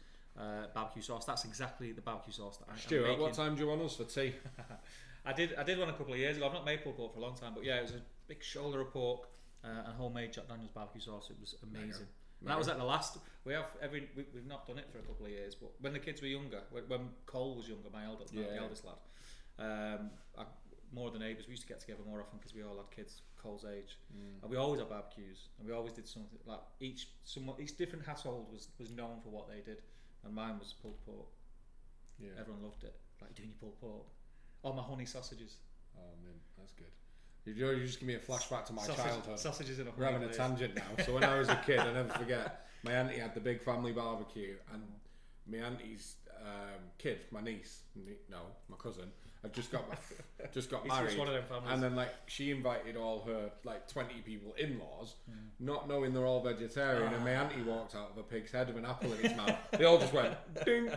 barbecue sauce. That's exactly the barbecue sauce that I'm Stuart, making. what time do you want us for tea? I did one a couple of years ago. I've not made pulled pork for a long time, but yeah, it was a big shoulder of pork and homemade Jack Daniel's barbecue sauce. It was amazing. And that was at the last. We've not done it for a couple of years, but when the kids were younger, when Cole was younger, my eldest lad, more than neighbours, we used to get together more often because we all had kids Cole's age, and we always had barbecues, and we always did something like each different household was known for what they did, and mine was pulled pork. Yeah. Everyone loved it. Like doing your pulled pork, or my honey sausages. Oh man, that's good. You just give me a flashback to my childhood. Sausages in a honey. We're having a tangent now. So when I was a kid, I never forget, my auntie had the big family barbecue, and my auntie's kid, my niece, my cousin, had just got married, It's one of them families. and then like she invited all her like 20 people in-laws, not knowing they're all vegetarian, and my auntie walked out of a pig's head with an apple in its mouth. They all just went dink.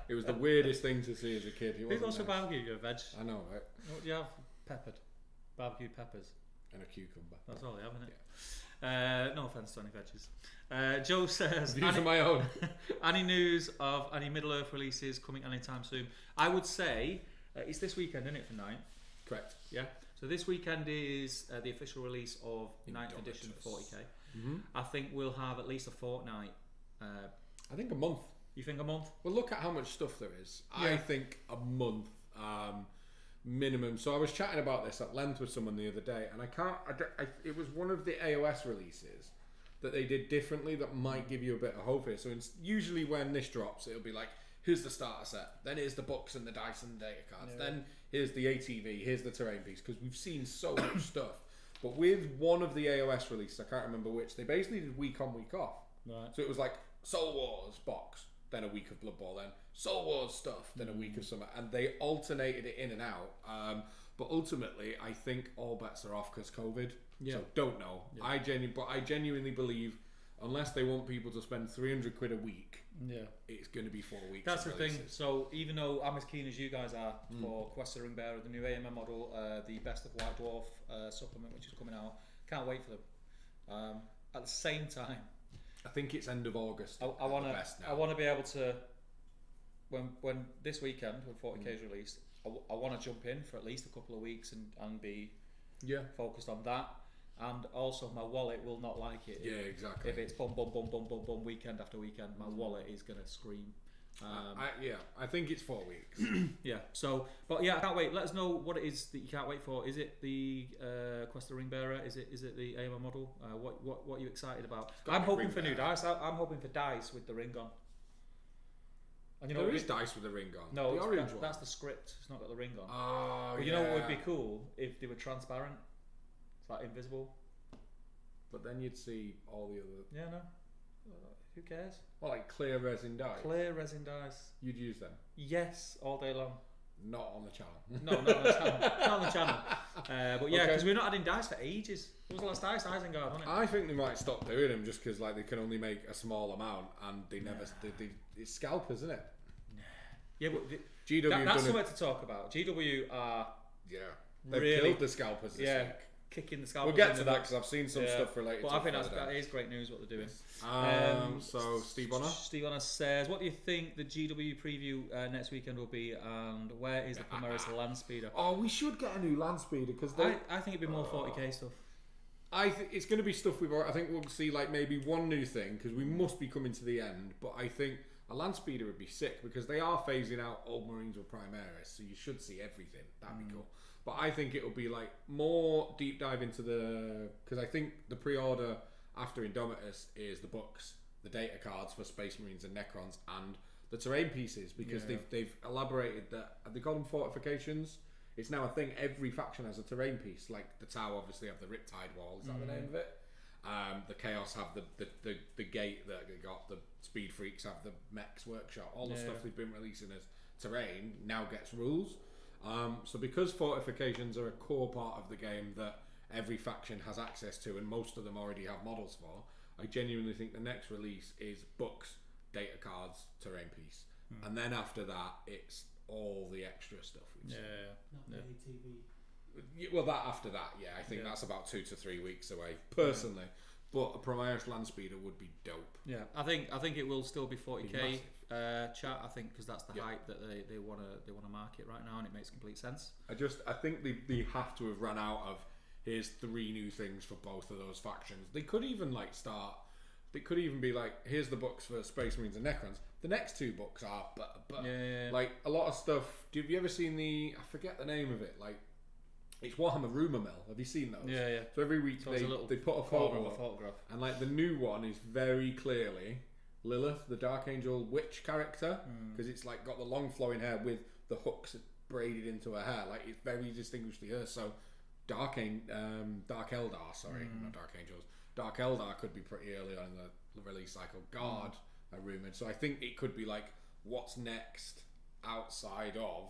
It was the weirdest thing to see as a kid. Who's also barbecue? You're veg. I know, right? What do you have? Peppered. Barbecued peppers. And a cucumber. That's all they have, isn't it? No offence to any veggies. Joe says, Views of my own. any news of any Middle Earth releases coming anytime soon? I would say it's this weekend, isn't it, for 9th? Correct. Yeah. So this weekend is the official release of 9th edition 40k. I think we'll have at least a fortnight. I think a month. You think a month? Well, look at how much stuff there is. Yeah. I think a month minimum. So I was chatting about this at length with someone the other day, and it was one of the AOS releases that they did differently that might give you a bit of hope here. So usually when this drops, it'll be like, here's the starter set, then here's the books and the dice and the data cards, then here's the ATV, here's the terrain piece, because we've seen so much stuff. But with one of the AOS releases, I can't remember which, they basically did week on, week off. Right. So it was like Soul Wars box, then a week of Blood Bowl, then Soul Wars stuff, then a week of summer, and they alternated it in and out. But ultimately, I think all bets are off because COVID. Yeah. So don't know. Yeah. I genuinely believe, unless they want people to spend 300 quid a week, Yeah. it's going to be 4 weeks. That's the of thing. releases. So even though I'm as keen as you guys are for Quest of the Ring Bearer, the new AMM model, the Best of White Dwarf supplement, which is coming out, can't wait for them. At the same time, I think it's end of August. I want to be able to, when this weekend when 40k is released, I want to jump in for at least a couple of weeks and be focused on that. And also, my wallet will not like it. Yeah, exactly. If it's bum bum bum bum bum bum weekend after weekend, my wallet is gonna scream. I think it's 4 weeks. Yeah. So, but yeah, I can't wait. Let us know what it is that you can't wait for. Is it the Quest of the Ring Bearer? Is it the AMA model? What are you excited about? I'm hoping for new dice. I'm hoping for dice with the ring on. And There is dice with the ring on. No, the orange one. that's the script. It's not got the ring on. Oh, But you know what would be cool if they were transparent? It's like invisible. But then you'd see all the other. Yeah, no. Who cares? Well, like clear resin dice. Clear resin dice. You'd use them. Yes, all day long. Not on the channel. No, not on the channel. Not on the channel. But yeah, because we're not adding dice for ages. What was the last dice? Isengard, wasn't it? I think they might stop doing them just because like they can only make a small amount and they never. It's scalpers, isn't it? Yeah, but GW that's something to talk about. GW are they've really killed the scalpers this week. Kicking the scalpers. We'll get to that because I've seen some stuff related. But to I think that is great news what they're doing. So Steve Bonner. Steve Bonner says, "What do you think the GW preview next weekend will be, and where is the Polaris land speeder?" Oh, we should get a new land speeder because I think it'd be more 40k stuff. I think it's going to be stuff we've already. I think we'll see like maybe one new thing because we must be coming to the end. But I think a land speeder would be sick because they are phasing out old Marines with Primaris, so you should see everything. That'd be cool. But I think it'll be like more deep dive into because I think the pre-order after Indomitus is the books, the data cards for Space Marines and Necrons, and the terrain pieces because they've elaborated that. Have they called them fortifications? It's now a thing. Every faction has a terrain piece. Like the Tau obviously have the Riptide Wall. Is that the name of it? The Chaos have the gate that they got. The Speed Freaks have the Mechs Workshop. All the stuff they've been releasing as terrain now gets rules. So because fortifications are a core part of the game that every faction has access to and most of them already have models for, I genuinely think the next release is books, data cards, terrain piece. And then after that it's all the extra stuff. Not the ATV. Well, that after that, I think that's about 2 to 3 weeks away, personally. But a Primaris land speeder would be dope. Yeah, I think it will still be 40k chat. I think because that's the height that they want to market right now, and it makes complete sense. I think they have to have run out of here's 3 new things for both of those factions. They could even like start. They could even be like, here's the books for Space Marines and Necrons. The next 2 books are like a lot of stuff. Have you ever seen I forget the name of it, like. It's Warhammer Rumour Mill. Have you seen those? Yeah. So every week So they put a photo of a photograph. and like the new one is very clearly Lilith, the Dark Angel witch character, because it's like got the long flowing hair with the hooks braided into her hair. Like it's very distinguishedly her. So Dark Eldar, sorry, not Dark Angels. Dark Eldar could be pretty early on in the release cycle. Guard are rumoured. So I think it could be like what's next outside of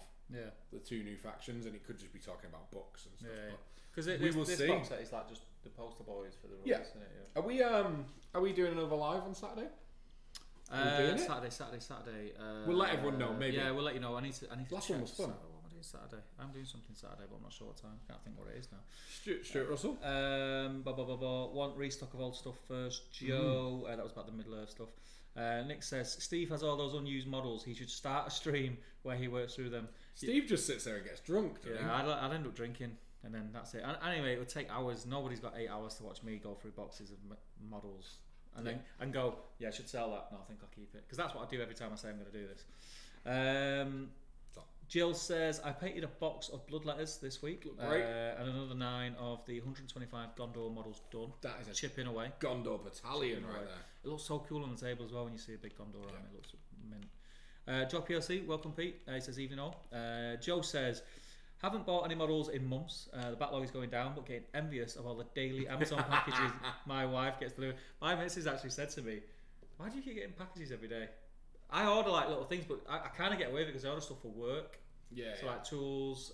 the 2 new factions, and it could just be talking about books and stuff. Because we will see. Box set is like just the poster boys for the release, isn't it? Are we doing another live on Saturday? Saturday. We'll let everyone know. Maybe. Yeah, we'll let you know. I need to. Last check one was fun. What am I doing Saturday? I'm doing something Saturday, but I'm not sure what time. Can't think what it is now. Stuart Russell. Want restock of old stuff first. Joe. That was about the Middle Earth stuff. Nick says Steve has all those unused models. He should start a stream where he works through them. Steve just sits there and gets drunk. I'd end up drinking, and then that's it. And anyway, it would take hours. Nobody's got 8 hours to watch me go through boxes of models and then go. Yeah, I should sell that. No, I think I'll keep it because that's what I do every time I say I'm going to do this. Jill says I painted a box of bloodletters this week. Great. And another 9 of the 125 Gondor models done. That is chipping away. Gondor battalion right there. It looks so cool on the table as well when you see a big Gondor army. It looks mint. Joe PLC, welcome Pete. He says evening all. Joe says haven't bought any models in months. The backlog is going down, but getting envious of all the daily Amazon packages my wife gets delivered. My missus actually said to me, "Why do you keep getting packages every day?" I order like little things, but I kind of get away with it because I order stuff for work. Like tools.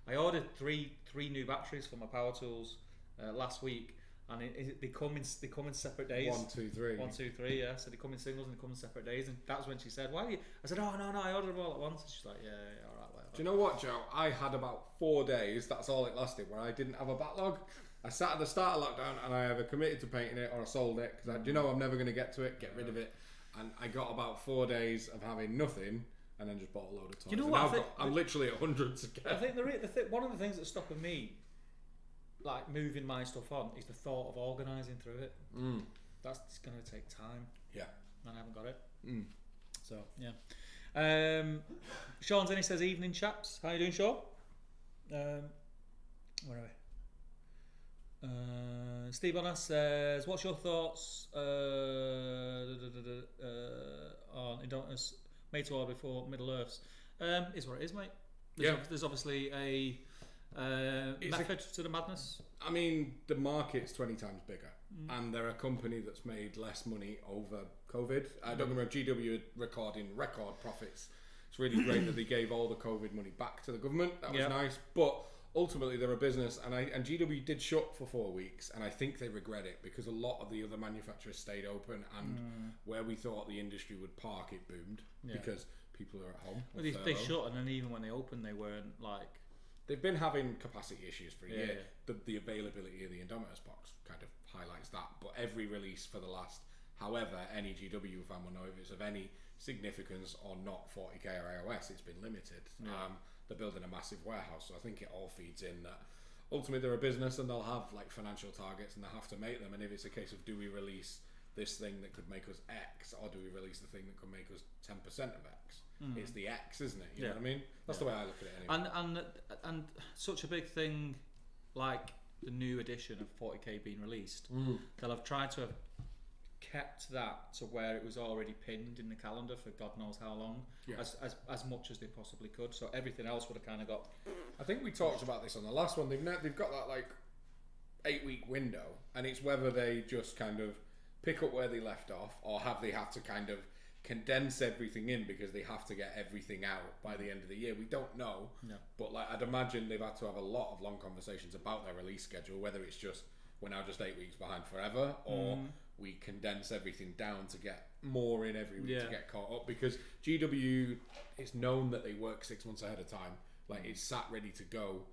I ordered three new batteries for my power tools last week, and they come in separate days. 1, 2, 3. 1, 2, 3. Yeah. So they come in singles and they come in separate days, and that's when she said, "Why do you?" I said, "Oh no, I ordered them all at once." And she's like, "Yeah, all right, whatever." Do you know what, Joe? I had about 4 days. That's all it lasted where I didn't have a backlog. I sat at the start of lockdown and I either committed to painting it or I sold it because I'm never going to get to it. Get rid of it. And I got about 4 days of having nothing, and then just bought a load of toys. You know what? I'm literally at hundreds again. I think one of the things that's stopping me, like moving my stuff on, is the thought of organising through it. That's going to take time. Yeah. And I haven't got it. So yeah. Sean Zinni says, evening chaps. How you doing, Sean? Where are we? Steve Bonner says, what's your thoughts on Indominus made to order before Middle Earths? Is what it is, mate. There's obviously a method to the madness. I mean, the market's 20 times bigger, and they're a company that's made less money over COVID. I don't remember, GW recording record profits. It's really great that they gave all the COVID money back to the government. That was nice, but ultimately they're a business, and GW did shut for 4 weeks, and I think they regret it because a lot of the other manufacturers stayed open, and where we thought the industry would park, it boomed because people are at home. Well, they shut, and then even when they opened, they weren't like. They've been having capacity issues for a year. The availability of the Indominus box kind of highlights that. But every release for the last, however, any GW fan will know if it's of any significance or not 40k or iOS, it's been limited. They're building a massive warehouse, so I think it all feeds in that ultimately they're a business and they'll have like financial targets and they have to make them. And if it's a case of do we release this thing that could make us X, or do we release the thing that could make us 10% of X? It's the X, isn't it? You know what I mean? That's the way I look at it anyway. And such a big thing like the new edition of 40k being released, they'll have tried to have kept that to where it was already pinned in the calendar for God knows how long, as much as they possibly could. So everything else would have kind of got. I think we talked about this on the last one. They've got that like 8-week window, and it's whether they just kind of pick up where they left off, or have they had to kind of condense everything in because they have to get everything out by the end of the year. We don't know, but like I'd imagine they've had to have a lot of long conversations about their release schedule, whether it's just we're now just 8 weeks behind forever, or we condense everything down to get more in every week to get caught up, because GW, it's known that they work 6 months ahead of time. Like it's sat ready to go,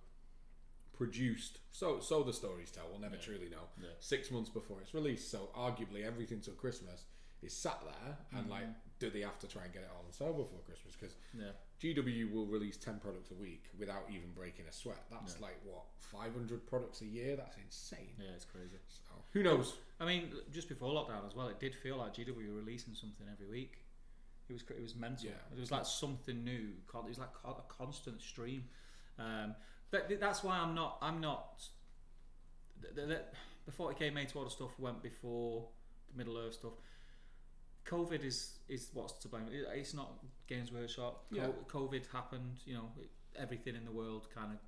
produced, so the stories tell, we'll never truly know, 6 months before it's released. So arguably everything till Christmas is sat there, and like, do they have to try and get it all on sale before Christmas? Because GW will release 10 products a week without even breaking a sweat. That's like what, 500 products a year? That's insane. Yeah, it's crazy. So who knows? I mean, just before lockdown as well, it did feel like GW were releasing something every week. It was mental. Yeah. It was like something new. It was like a constant stream. But that's why I'm not. The 40k made to order stuff went before the Middle Earth stuff. COVID is what's to blame. It's not Games Workshop. COVID happened. You know, everything in the world kind of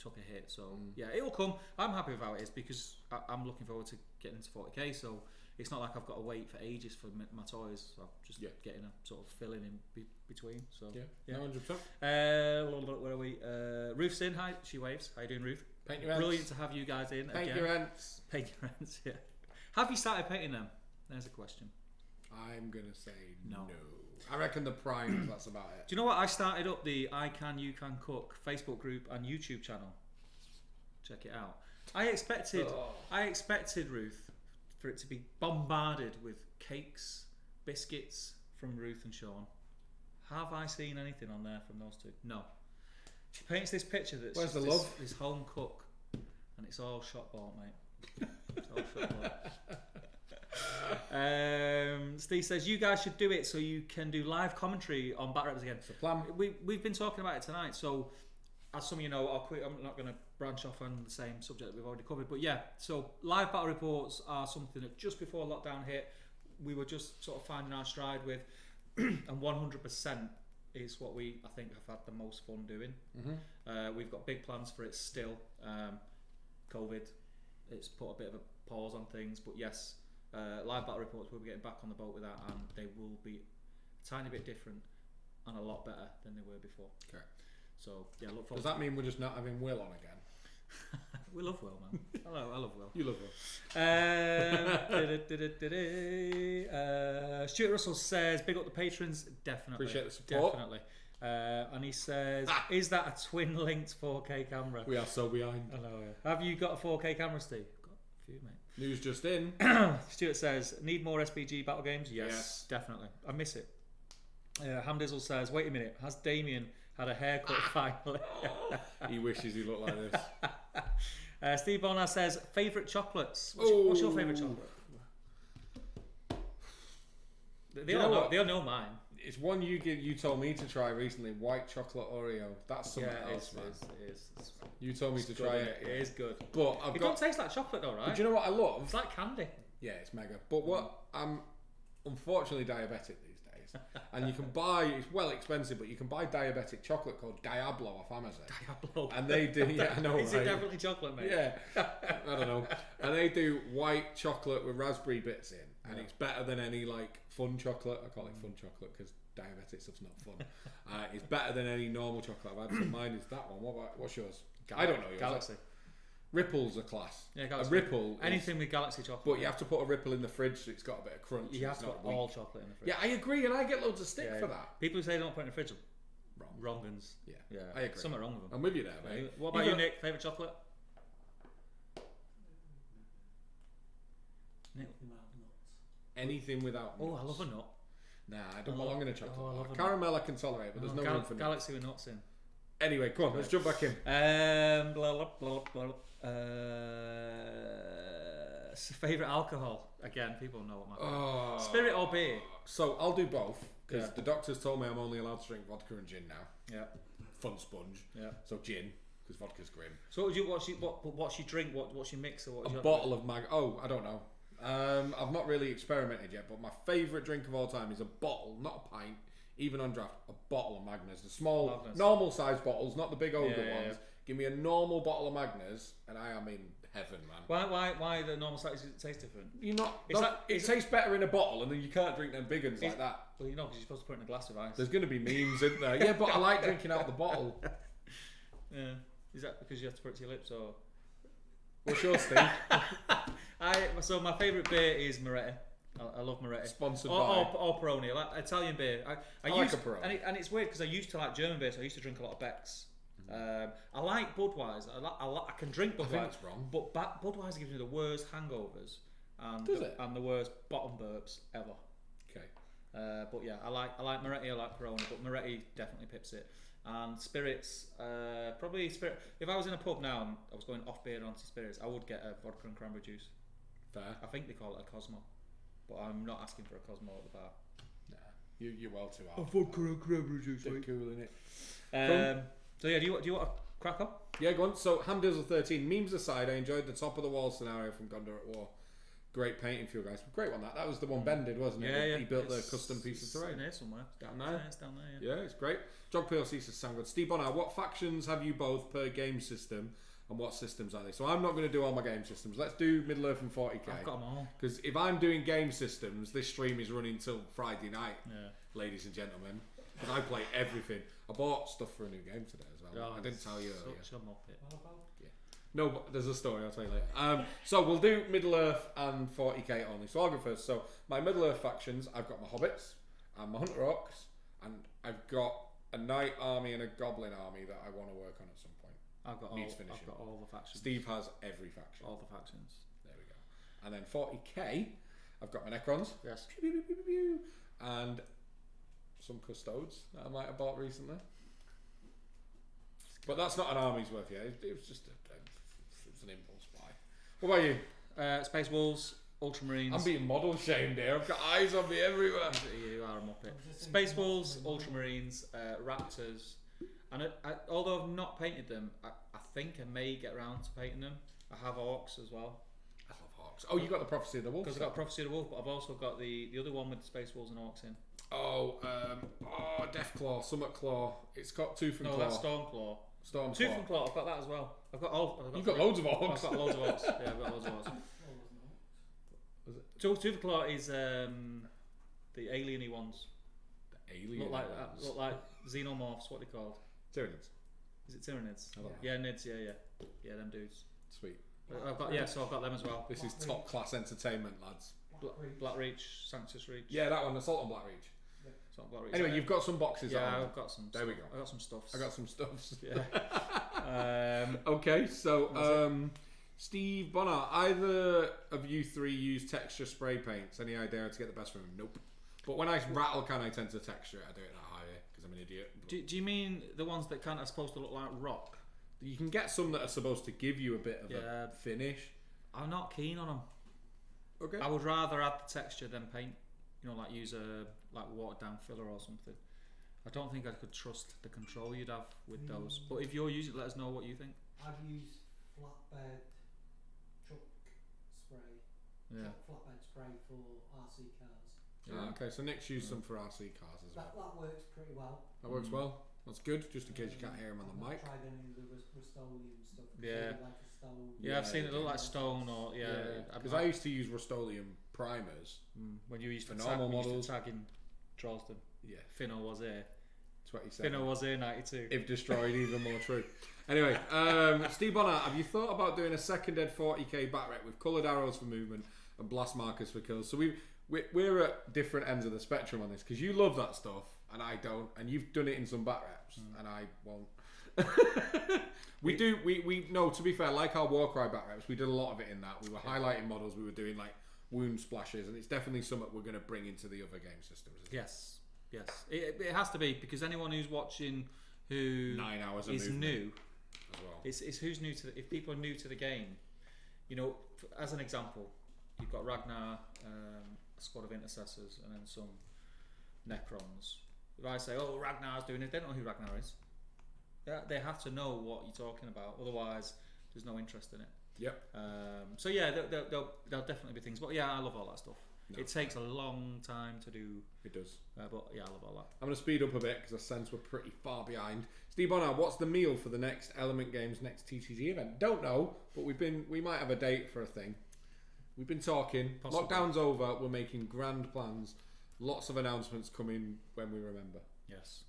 took a hit. So yeah, it'll come. I'm happy with how it is because I'm looking forward to getting into 40k. So it's not like I've got to wait for ages for my toys. So I'm just getting a sort of filling in between. So yeah, 100%. Where are we? Ruth's in. Hi, she waves. How you doing, Ruth? Paint your ends. Brilliant to have you guys in. Paint your ends. Paint your ends. Yeah. Have you started painting them? There's a question. I'm gonna say no. No. I reckon the prime. That's about it. Do you know what? I started up the I Can You Can Cook Facebook group and YouTube channel. Check it out. I expected Ruth for it to be bombarded with cakes, biscuits from Ruth and Sean. Have I seen anything on there from those two? No. She paints this picture that's where's the love? This home cook, and it's all shot bought, mate. It's all shot bought. Steve says you guys should do it so you can do live commentary on Bat Reps again. It's the plan. We've been talking about it tonight, so as some of you know, I'm not going to branch off on the same subject that we've already covered, but yeah, so live battle reports are something that just before lockdown hit we were just sort of finding our stride with, and 100% is what I think have had the most fun doing. We've got big plans for it still. COVID, it's put a bit of a pause on things, but yes, live battle reports, we'll be getting back on the boat with that, and they will be a tiny bit different and a lot better than they were before. Okay. So yeah, look forward. Does that mean we're just not having Will on again? We love Will, man. I love Will. You love Will. Stuart Russell says, big up the patrons. Definitely. Appreciate the support. Definitely. And he says, is that a twin linked 4K camera? We are so behind. I know. Yeah. Have you got a 4K camera, Steve? Got a few, mate. News just in. Stuart says, need more SPG battle games? Yes. Definitely. I miss it. Hamdizzle says, wait a minute, has Damien had a haircut finally? He wishes he looked like this. Steve Bonner says, favourite chocolates? What's your favourite chocolate? They all know mine. It's one you told me to try recently. White chocolate Oreo. That's something else, man. It is. You told me to try it. It is good. But It don't taste like chocolate though, right? But do you know what I love? It's like candy. Yeah, it's mega. But what I'm unfortunately diabetic these days, and you can buy. It's well expensive, but you can buy diabetic chocolate called Diablo off Amazon. Diablo. And they do. Yeah, I know. Is it definitely chocolate, mate? Yeah. I don't know. And they do white chocolate with raspberry bits in, and it's better than any like fun chocolate. I call it fun chocolate because diabetic stuff's not fun. It's better than any normal chocolate I've had. So mine is that one. What's yours? I don't know yours. Galaxy. Ripple's a class. Yeah, Galaxy. A Ripple. Anything with Galaxy chocolate. But you have to put a Ripple in the fridge so it's got a bit of crunch. You have to put all chocolate in the fridge. Yeah, I agree, and I get loads of stick for that. People who say don't put it in the fridge Wrong. wrong uns. Yeah, I agree. Something wrong with them. I'm with you there, mate. What about you, Nick? Favourite chocolate? Nick? Anything without nuts. Oh, I love a nut. Nah, I don't belong in a chocolate I love bar. a Caramel I can tolerate, but there's no room for nuts. Galaxy with nuts in. Anyway, come on, let's jump back in. Favourite alcohol? Again, people know what my Oh. Spirit or beer? So I'll do both because Yeah. the doctors told me I'm only allowed to drink vodka and gin now. Yeah. Fun sponge. Yeah. So gin because vodka's grim. So what's your drink? What's your mix? Or A what's your bottle of mag. Oh, I don't know. I've not really experimented yet, but my favourite drink of all time is a bottle, not a pint, even on draft. A bottle of Magners, the small, Magners. normal size bottles, not the big ogre Yeah, ones. Give me a normal bottle of Magners, and I am in heaven, man. Why the normal size does it taste different? You're not. It's like- it tastes better in a bottle, and then you can't drink them big ones like that. Well, you know, because you're supposed to put it in a glass of ice. There's going to be memes, isn't there? Yeah, but I like drinking out of the bottle. Yeah. Is that because you have to put it to your lips or? What's yours, Steve? So my favourite beer is Moretti. I love Moretti. Sponsored or, by. or Peroni. I like Italian beer. I like used, a Peroni. and it's weird because I used to like German beer, so I used to drink a lot of Becks. I like Budweiser. I can drink Budweiser. I think it's wrong. But Budweiser gives me the worst hangovers and Does it? and the worst bottom burps ever. Okay. But yeah, I like Moretti. I like Peroni, but Moretti definitely pips it. And spirits, probably spirit. If I was in a pub now and I was going off beer onto spirits, I would get a vodka and cranberry juice. Fair. I think they call it a Cosmo, but I'm not asking for a Cosmo at the bar. Nah, you're well too A hard. vodka and cranberry juice. They're cool, innit? So yeah, do you want to crack up? Yeah, go on. So, Hamdizzle 13. Memes aside, I enjoyed the top of the wall scenario from Gondor at War. Great painting for you guys. Great one, that. That was the one Ben did, wasn't it? Yeah. He built the It's custom piece of terrain. in here somewhere. Down there. Yeah, it's down there. Yeah. Yeah, it's great. Jog PLC says sound good. Steve Bonner, what factions have you both per game system and what systems are they? So I'm not going to do all my game systems. Let's do Middle Earth and 40k. I've got them all. Because if I'm doing game systems, this stream is running till Friday night, Yeah. ladies and gentlemen. Because I play everything. I bought stuff for a new game today as well. I didn't tell you earlier. Such a muppet. No, but there's a story, I'll tell you later. So we'll do Middle Earth and 40k only. So I'll go first. So my Middle Earth factions, I've got my Hobbits and my Hunter Orcs, and I've got a Knight army and a Goblin army that I want to work on at some point. I've got Needs all. finishing. I've got all the factions. Steve has every faction. All the factions. There we go. And then 40k, I've got my Necrons. Yes. Pew, pew, pew, pew, pew, and some Custodes that I might have bought recently. But that's not an army's worth yet. It was just an impulse buy. What about you? Space Wolves, Ultramarines. I'm being model shamed here. I've got eyes on me everywhere. You are a muppet. Space Wolves, Ultramarines, Raptors, and although I've not painted them, I think I may get around to painting them. I have Orcs as well. I love Hawks. Oh, you got the Prophecy of the Wolf. Because I've got Prophecy of the Wolf, but I've also got the other one with the Space Wolves and Orcs in. Deathclaw, Summit Claw. It's got Tooth and No, Claw. that's Stormclaw. Stormclaw. Tooth and Claw, I've got that as well. I've got You've got loads of Orcs. I've got loads of Orcs. Yeah, I've got loads of Orcs. Was it? Tooth and Claw is the alien-y ones. The alien Look like ones. look like xenomorphs. What are they called? Tyranids. Is it Tyranids? I don't know. Yeah, Nids. Yeah, them dudes. Sweet. I've got so I've got them as well. This is top class entertainment, lads. Black Reach, Sanctus Reach. Yeah, that one, Assault on Blackreach. So Black Reach. Anyway, you've got some boxes. yeah, on. I've got some. There we go. I got some stuffs. I got some stuffs. Yeah. Okay, so Steve Bonner, either of you three use texture spray paints? Any idea how to get the best from them? Nope. But when I rattle can, I tend to texture it. I do it at higher because I'm an idiot. Do you mean the ones that kind of are supposed to look like rock? You can get some that are supposed to give you a bit of a finish. I'm not keen on them. Okay. I would rather add the texture than paint. like use a watered down filler or something. I don't think I could trust the control you'd have with those. But if you're using it, let us know what you think. I'd use flatbed truck spray. Yeah. Flatbed spray for RC cars. Yeah. Okay, so Nick's used some for RC cars as well. That works pretty well. That works well. That's good, just in case you can't hear him on the mic. I've tried any of the Rust-Oleum stuff. Yeah. Like a stone. Yeah, I've seen it look like stone or Because I used to use Rust-Oleum primers when you used for to normal models. tag in Charleston. Yeah, Finno was here. 27. Finno was here 92. If destroyed, even more true. Anyway, Steve Bonner, have you thought about doing a second Ed 40k bat rep with coloured arrows for movement and blast markers for kills? So we're at different ends of the spectrum on this because you love that stuff and I don't, and you've done it in some bat reps and I won't. We no, to be fair, like our Warcry bat reps, we did a lot of it in that. We were highlighting models, we were doing like wound splashes, and it's definitely something we're going to bring into the other game systems. Yes, it has to be, because anyone who's watching who 9 hours of is movement new as well. It's who's new to if people are new to the game, as an example, you've got Ragnar, a squad of intercessors, and then some Necrons. If I say, oh, Ragnar's doing it, they don't know who Ragnar is. They have to know what you're talking about, otherwise there's no interest in it. Yep. So yeah, there'll definitely be things, but yeah, I love all that stuff. No, it takes a long time to do. It does. But yeah, I love all that. I'm going to speed up a bit because I sense we're pretty far behind. Steve Bonner, what's the meal for the next Element Games next TCG event? Don't know, but we might have a date for a thing. We've been talking. Possibly. Lockdown's over. We're making grand plans. Lots of announcements coming when we remember. Yes.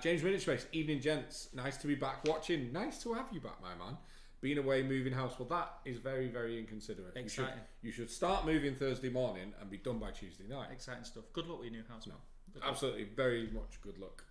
James Minitchface, evening gents. Nice to be back watching. Nice to have you back, my man. Being away, moving house. Well, that is very, very inconsiderate. Exciting. You should start moving Thursday morning and be done by Tuesday night. Exciting stuff. Good luck with your new house. No, absolutely, very much good luck.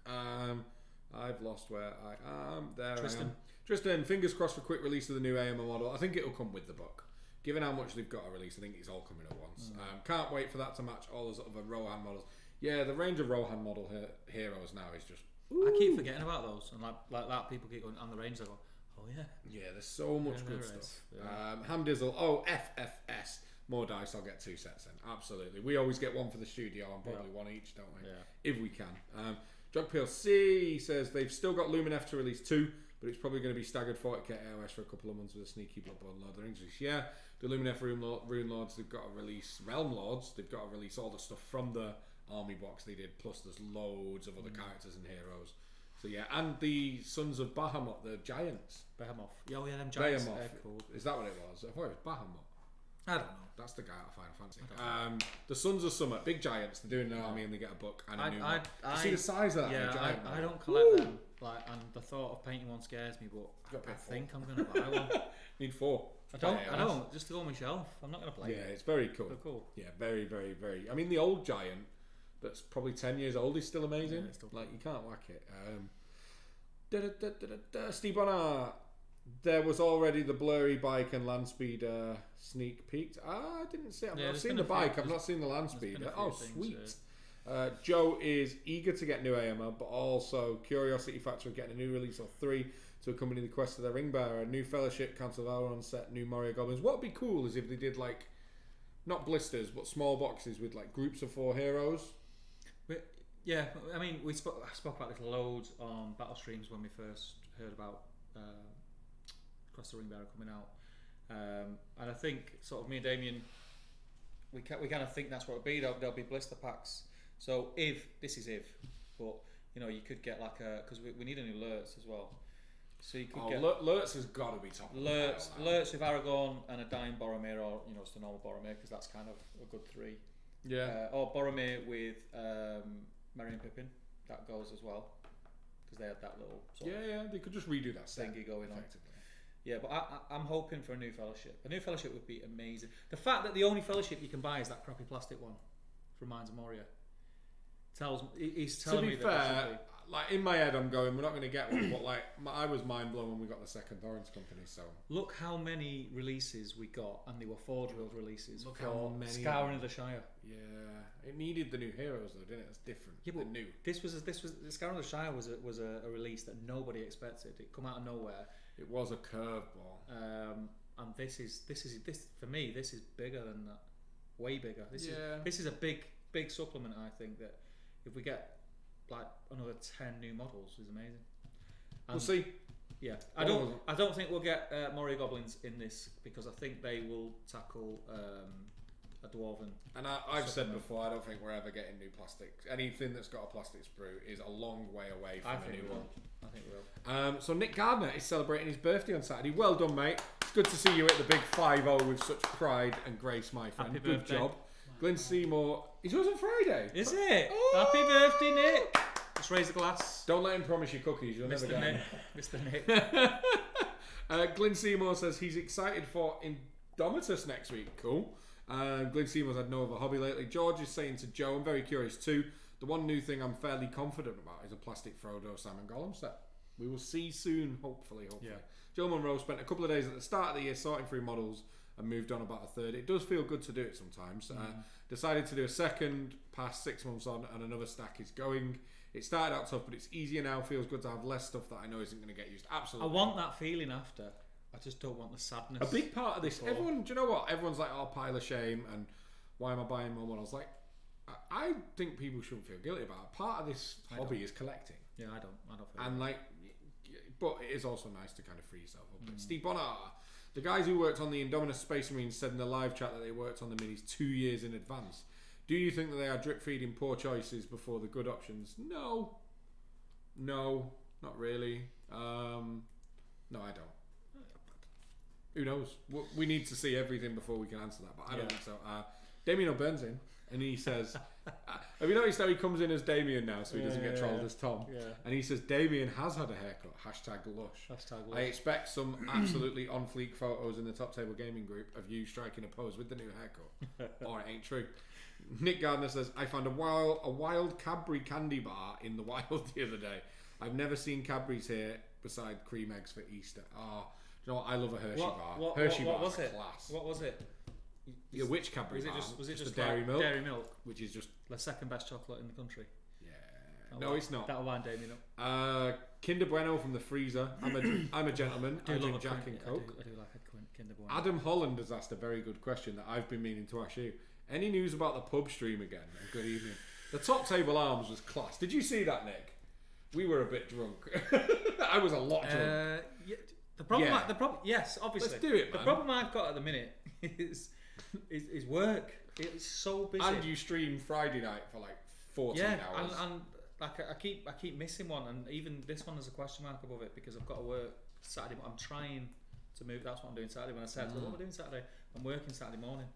I've lost where I am. There Tristan. I am. Tristan, fingers crossed for quick release of the new AMA model. I think it'll come with the book. Given how much they've got to release, I think it's all coming at once. Can't wait for that to match all those other Rohan models. Yeah, the range of Rohan model heroes now is just... I keep forgetting about those, and like that, people keep going on the range. I go, oh yeah. Yeah, there's so much good stuff. Yeah. Hamdizzle, FFS. More dice, I'll get 2 sets then. Absolutely. We always get one for the studio and probably one each, don't we? Yeah. If we can. Jog PLC says they've still got Luminef to release 2, but it's probably going to be staggered 40k AOS for a couple of months with a sneaky Bloodborne Lord of the Rings release. Yeah, the Luminef Rune Lords, they've got to release Realm Lords, they've got to release all the stuff from the army box they did, plus there's loads of other characters and heroes. So yeah, and the Sons of Bahamut, the giants. Behemoth. Oh yeah, them giants. Behemoth. They're cool. Is that what it was? I thought it was Bahamut. I don't know. That's the guy out of Final Fantasy. The Sons of Summit, big giants. They're doing an army and they get a book and a new one. You see the size of that? Yeah, giant I don't collect them. And the thought of painting one scares me, but I think I'm going to buy one. Need 4. I don't. Just to go on my shelf. I'm not going to play it. Yeah, it's very cool. They're cool. Yeah, very, very, very. I mean, the old giant that's probably 10 years old is still amazing. Yeah, still like, you can't whack it. Steve Bonner, there was already the blurry bike and land speeder sneak peeked. I didn't see it. I've seen the bike. I've not seen the land speeder. Oh, sweet. Joe is eager to get new AMA, but also curiosity factor of getting a new release of 3 to accompany the quest of the Ring Bearer, a new Fellowship, Council of Elrond set, new Moria Goblins. What would be cool is if they did like, not blisters, but small boxes with like groups of 4 heroes. Yeah, I mean, I spoke about this loads on battle streams when we first heard about Cross the Ring Bearer coming out, and I think sort of me and Damien, we kind of think that's what it'll be. There'll be blister packs. So but you could get like because we need a new Lurtz as well. So you could get Lurtz has got to be top. Lurtz with Aragorn and a dying Boromir, or just a normal Boromir, because that's kind of a good 3. Yeah. Or Boromir with Merry and Pippin, that goes as well, because they had that little sort of they could just redo that thingy going on. effectively. Yeah, but I'm hoping for a new Fellowship. A new Fellowship would be amazing. The fact that the only Fellowship you can buy is that crappy plastic one from Mines of Moria he's telling me that. To be fair, like in my head, I'm going, we're not going to get one. But like, I was mind blown when we got the second Thorns Company. So look how many releases we got, and they were Forge World releases. Look for how many Scouring of the Shire. Yeah, it needed the new heroes though, didn't it? It's different. Yeah, but new. This was Scouring of the Shire was a release that nobody expected. It come out of nowhere. It was a curveball. And this for me, this is bigger than that. way bigger. This is a big supplement. I think that if we get like another 10 new models, is amazing. And we'll see. Yeah, I don't think we'll get Moria Goblins in this because I think they will tackle a dwarven. And I've said before, I don't think we're ever getting new plastics. Anything that's got a plastic sprue is a long way away from a new one. I think we will. So Nick Gardner is celebrating his birthday on Saturday. Well done, mate. It's good to see you at the big 5-0 with such pride and grace, my friend. Happy Good birthday. job. Glenn Seymour. It was on Friday. Is it? Oh! Happy birthday, Nick. Let's raise the glass. Don't let him promise you cookies. You'll never get them. Mr. Nick. Glenn Seymour says he's excited for Indomitus next week. Cool. Glenn Seymour's had no other hobby lately. George is saying to Joe, I'm very curious too. The one new thing I'm fairly confident about is a plastic Frodo Sam and Gollum set. We will see soon, hopefully. Yeah. Joe Monroe spent a couple of days at the start of the year sorting through models and moved on about a third. It does feel good to do it sometimes. Decided to do a second pass 6 months on, and another stack is going. It started out tough, but it's easier now. Feels good to have less stuff that I know isn't going to get used. Absolutely. I want that feeling after. I just don't want the sadness. A big part of this, before. everyone, do you know what? Everyone's like, oh, pile of shame, and why am I buying more models? Like, I think people shouldn't feel guilty about it. Part of this hobby is collecting. Yeah, I don't feel And like, but it is also nice to kind of free yourself up. Steve Bonner, the guys who worked on the Indominus Space Marines said in the live chat that they worked on the minis 2 years in advance. Do you think that they are drip feeding poor choices before the good options? No, not really. No, I don't. Who knows? We need to see everything before we can answer that, but I don't think so. Damien O'Byrne's in, and he says, have you noticed how he comes in as Damien now so he doesn't get trolled as Tom? Yeah. And he says, Damien has had a haircut, #lush. I expect some absolutely on fleek photos in the Top Table Gaming group of you striking a pose with the new haircut. Or it ain't true. Nick Gardner says, I found a wild Cadbury candy bar in the wild the other day. I've never seen Cadbury's here beside cream eggs for Easter. Oh, you know what? I love a Hershey bar. Hershey bar is class. What was it? Yeah, which Cadbury bar? Was it just the Dairy like Milk? Dairy Milk, which is just the second best chocolate in the country. Yeah. No, it's not. That'll wind Damien up. Kinder Bueno from the freezer. I'm a gentleman. I drink Jack and Coke. I do like a Kinder Bueno. Adam Holland has asked a very good question that I've been meaning to ask you. Any news about the pub stream again? And good evening. The Top Table Arms was class. Did you see that, Nick? We were a bit drunk. I was a lot drunk. Yeah, the problem. Yes, obviously. Let's do it, man. The problem I've got at the minute is work. It's so busy. And you stream Friday night for like 14 hours. and like I keep missing one, and even this one has a question mark above it because I've got to work Saturday. I'm trying to move. That's what I'm doing Saturday. When I said, what am I doing Saturday? I'm working Saturday morning.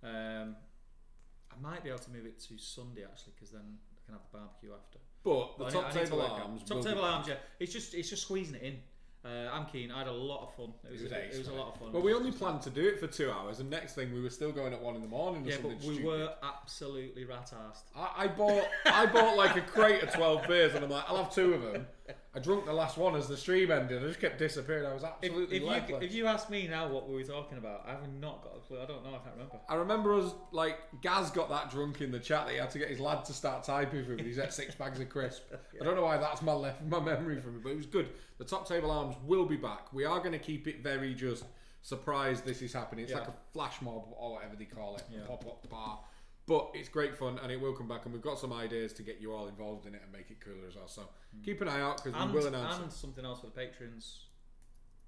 I might be able to move it to Sunday actually, because then I can have the barbecue after. But the Top Table Arms. Top Table Arms, yeah. It's just squeezing it in. I'm keen. I had a lot of fun. It was a lot of fun. Well, we only planned to do it for 2 hours, and next thing we were still going at 1 in the morning. Yeah, or something but we stupid. were absolutely rat-arsed. I bought like a crate of 12 beers, and I'm like, I'll have 2 of them. I drunk the last one as the stream ended. I just kept disappearing. I was absolutely legless. If you ask me now what we were talking about, I have not got a clue. I don't know. I can't remember. I remember us, like, Gaz got that drunk in the chat that he had to get his lad to start typing for him, and he's at 6 bags of crisp. I don't know why that's my memory from it, but it was good. The Top Table Arms will be back. We are going to keep it very just surprised this is happening. It's like a flash mob or whatever they call it, a pop-up bar. But it's great fun, and it will come back, and we've got some ideas to get you all involved in it and make it cooler as well. So keep an eye out, because we will announce and it. something else for the patrons.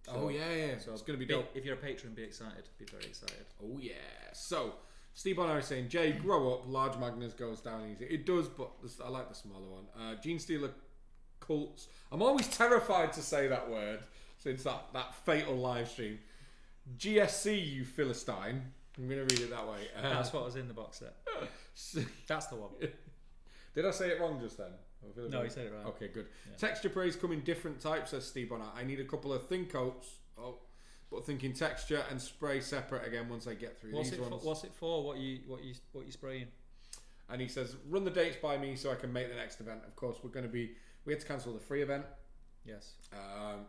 So, so it's going to be dope. If you're a patron, be excited. Be very excited. Oh yeah. So Steve Bonner is saying, Jay, grow up. Large Magnus goes down easy. It does, but I like the smaller one. Gene Stealer Cults. I'm always terrified to say that word since that fatal live stream. GSC, you Philistine. I'm going to read it that way. That's what was in the box set. That's the one. Did I say it wrong just then? No, you said it right. Okay, good. Yeah. Texture praise come in different types, says Steve Bonner. I need a couple of thin coats. But thinking texture and spray separate again once I get through these ones. What's it for? What you spraying? And he says, run the dates by me so I can make the next event. Of course, we had to cancel the free event. Yes.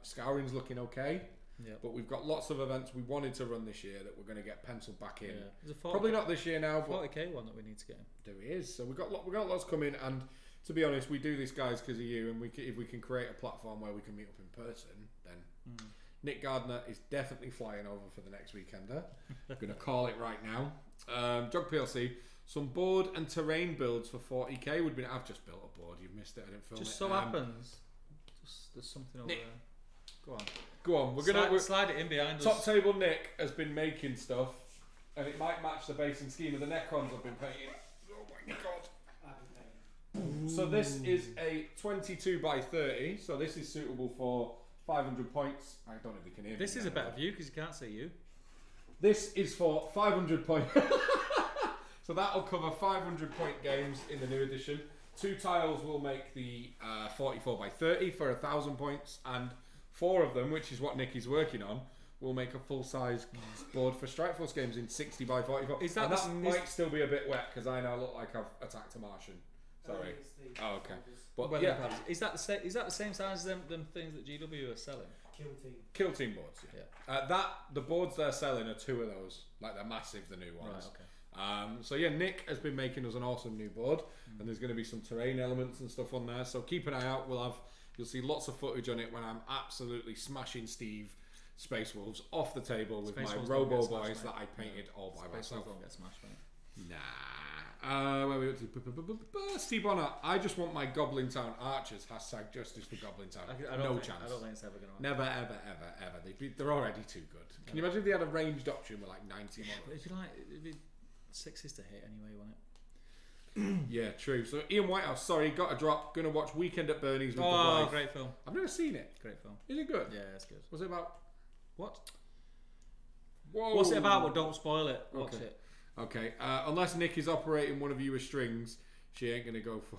Scouring's looking okay. Yeah. But we've got lots of events we wanted to run this year that we're going to get penciled back in. Yeah. Probably not this year now, but 40k one that we need to get in. There is. So we've got lots coming, and to be honest, we do this, guys, because of you, and if we can create a platform where we can meet up in person, then Nick Gardner is definitely flying over for the next weekender. I'm going to call it right now. Jog PLC. Some board and terrain builds for 40k would be. I've just built a board. You've missed it. I didn't film it. Just so happens. There's something over Nick. there. Go on. Go on. We're gonna slide it in behind us. Top table. Nick has been making stuff, and it might match the basing scheme of the Necrons I've been painting. Oh my god. So this is a 22 by 30. So this is suitable for 500 points. I don't know if you can hear me. This is a better view because you can't see you. This is for 500 points. So that'll cover 500 point games in the new edition. 2 tiles will make the 44 by 30 for 1,000 points, and 4 of them, which is what Nick is working on, will make a full-size board for Strikeforce games in 60 by 44. Is that might still be a bit wet because I now look like I've attacked a Martian. Sorry. Oh, okay. But yeah, is that the same size as them things that GW are selling? Kill team boards. Yeah. The boards they're selling are 2 of those. Like they're massive, the new ones. Right. Okay. So yeah, Nick has been making us an awesome new board, and there's going to be some terrain elements and stuff on there. So keep an eye out. You'll see lots of footage on it when I'm absolutely smashing Steve Space Wolves off the table with Space my Wolves Robo don't get Boys smashed, that I painted all by Space myself. Wolves don't get smashed, mate. Nah. Where we up to? Steve Bonner. I just want my Goblin Town Archers. Hashtag justice for Goblin Town. No chance. I don't think it's ever going to happen. Never, ever. They're already too good. Can you imagine if they had a ranged option with like 90 models? If you like, it'd be 6s to hit anyway, wouldn't it? Yeah, true. So Ian Whitehouse, sorry, got a drop. Gonna watch Weekend at Bernie's with the Oh, wife. great film. I've never seen it. Great film. Is it good? Yeah, it's good. Was it about What? Whoa. What's it about? Well, don't spoil it. Watch Okay. it. Okay. Unless Nick is operating one of you with strings, she ain't gonna go for.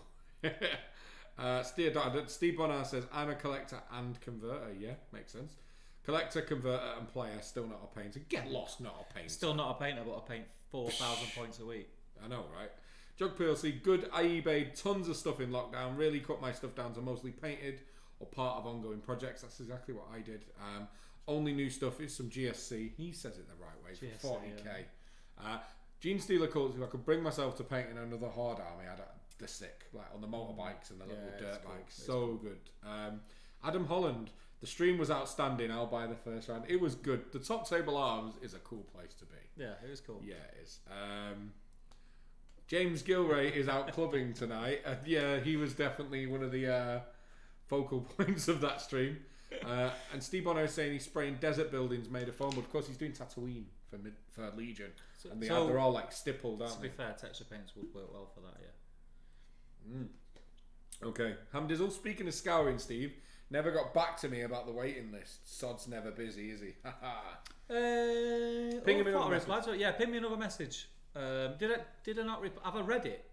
Steve Bonner says, "I'm a collector and converter." Yeah, makes sense. Collector, converter, and player. Still not a painter. Get lost, not a painter. Still not a painter, but I paint 4,000 points a week. I know, right? Jug PLC, good. I eBayed tons of stuff in lockdown. Really cut my stuff down to mostly painted or part of ongoing projects. That's exactly what I did. Only new stuff is some GSC. He says it the right way GSC, for 40k. Gene Stealer calls, if I could bring myself to painting another Horde army, I'd the sick, like on the motorbikes and the little dirt bikes. So good. Adam Holland, the stream was outstanding. I'll buy the first round. It was good. The Top Table Arms is a cool place to be. Yeah, it was cool. Yeah, it is. James Gilray is out clubbing tonight. Yeah, he was definitely one of the focal points of that stream. And Steve Bonner is saying he's spraying desert buildings made of foam. But of course, he's doing Tatooine for Legion. And they're all like stippled, aren't they? To be fair, texture paints would work well for that, yeah. Okay. Hamdizzle, speaking of scouring, Steve, never got back to me about the waiting list. Sod's never busy, is he? Ping him another message. Yeah, ping me another message. Did I not? Have I read it?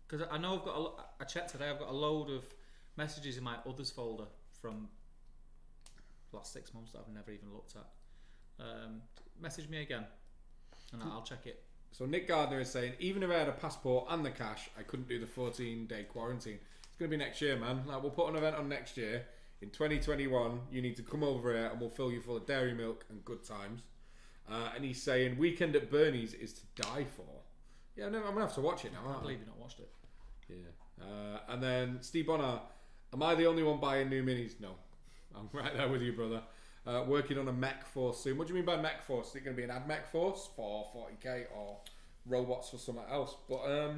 Because I know I've got. I checked today. I've got a load of messages in my others folder from the last 6 months that I've never even looked at. Message me again, and I'll check it. So Nick Gardner is saying, even if I had a passport and the cash, I couldn't do the 14-day quarantine. It's going to be next year, man. Like, we'll put an event on next year. In 2021, you need to come over here and we'll fill you full of dairy milk and good times. And he's saying, Weekend at Bernie's is to die for. Yeah, I'm going to have to watch it now. I can't believe you've not watched it. Yeah. And then Steve Bonner, am I the only one buying new minis? No. I'm right there with you, brother. Working on a mech force soon. What do you mean by mech force? Is it going to be an ad mech force for 40k or robots for something else? But so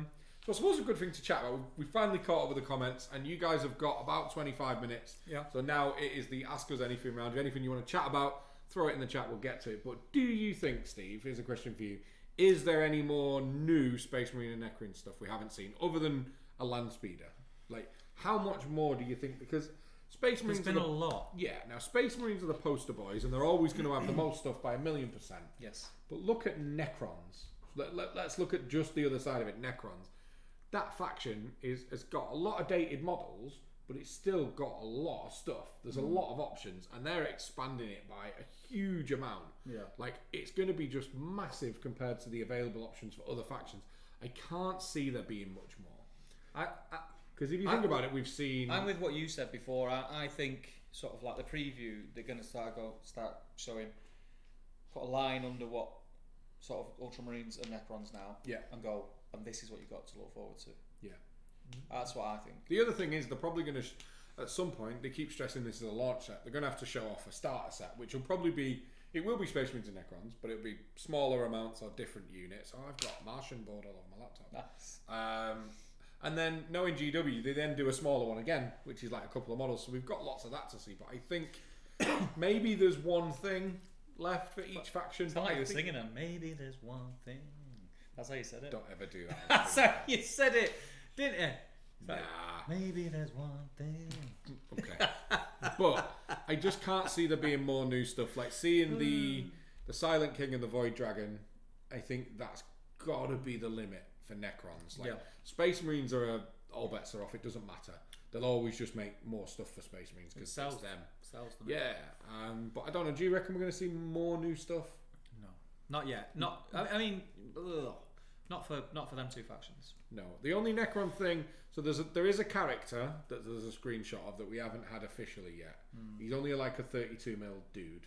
I suppose a good thing to chat about. We finally caught up with the comments, and you guys have got about 25 minutes. Yeah. So now it is the Ask Us Anything round. If anything you want to chat about, throw it in the chat. We'll get to it. But do you think, Steve? Here's a question for you: is there any more new Space Marine and Necron stuff we haven't seen, other than a land speeder? Like, how much more do you think? Because Space Marines There's been a lot. Yeah, now Space Marines are the poster boys, and they're always going to have the most stuff by 1,000,000%. Yes. But look at Necrons. Let's look at just the other side of it, Necrons. That faction has got a lot of dated models, but it's still got a lot of stuff. There's a lot of options, and they're expanding it by a huge amount. Yeah. Like, it's going to be just massive compared to the available options for other factions. I can't see there being much more. Because if you think about it, we've seen... I'm with what you said before. I think sort of like the preview, they're going to start showing, put a line under what sort of Ultramarines and Necrons now. Yeah. And go, and this is what you've got to look forward to. Yeah. That's what I think. The other thing is they're probably going to, at some point, they keep stressing this as a launch set. They're going to have to show off a starter set, which will probably be It will be Space Marines and Necrons, but it'll be smaller amounts or different units. Oh, I've got Martian board all over my laptop. Nice. And then knowing GW, they then do a smaller one again, which is like a couple of models. So we've got lots of that to see. But I think maybe there's one thing left for each faction. It's But not like I you're think- singing it. Maybe there's one thing. That's how you said it. Don't ever do that. That's how you said it, didn't you? Nah. Maybe there's one thing. Okay. But I just can't see there being more new stuff. Like seeing the Silent King and the Void Dragon, I think that's got to be the limit for Necrons. Like Yeah. Space Marines are all bets are off. It doesn't matter. They'll always just make more stuff for Space Marines because it's sells them. Sells them. Yeah. But I don't know. Do you reckon we're going to see more new stuff? No, not yet. Not. I mean, ugh. Not for them two factions. No. The only Necron thing. So there is a character that there's a screenshot of that we haven't had officially yet. He's only like a 32 mil dude.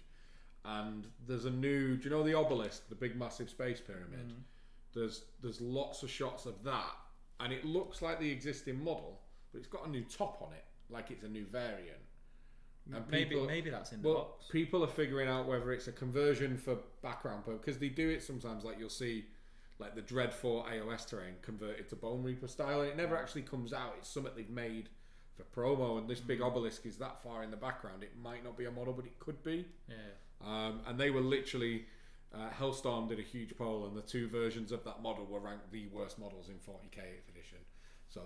And there's a new, do you know the obelisk, the big massive space pyramid? There's lots of shots of that, and it looks like the existing model, but it's got a new top on it, like it's a new variant. And Maybe that's in the box. People are figuring out whether it's a conversion for background because they do it sometimes. Like you'll see, like the Dreadfort AOS terrain converted to Bone Reaper style, and it never actually comes out. It's something they've made for promo, and this big obelisk is that far in the background. It might not be a model, but it could be. Yeah. And they were literally, Hellstorm did a huge poll, and the two versions of that model were ranked the worst models in 40k 8th edition. So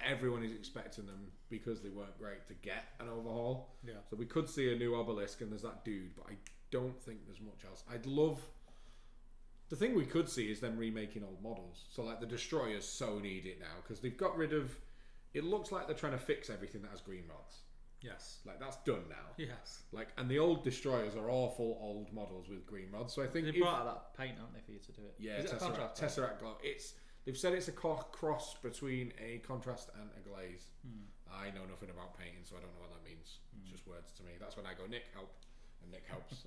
everyone is expecting them, because they weren't great, to get an overhaul. Yeah. So we could see a new obelisk, and there's that dude, but I don't think there's much else. I'd love... The thing we could see is them remaking old models. So like the Destroyers so need it now, because they've got rid of... It looks like they're trying to fix everything that has green rods. Yes. Like that's done now. Yes. Like, and the old Destroyers are awful old models with green rods. So I think They brought out that paint, haven't they, for you to do it? yeah, Is it a contrast paint? Tesseract glow. They've said it's a cross between a contrast and a glaze. I know nothing about painting, so I don't know what that means. It's just words to me. That's when I go, Nick, help, and Nick helps.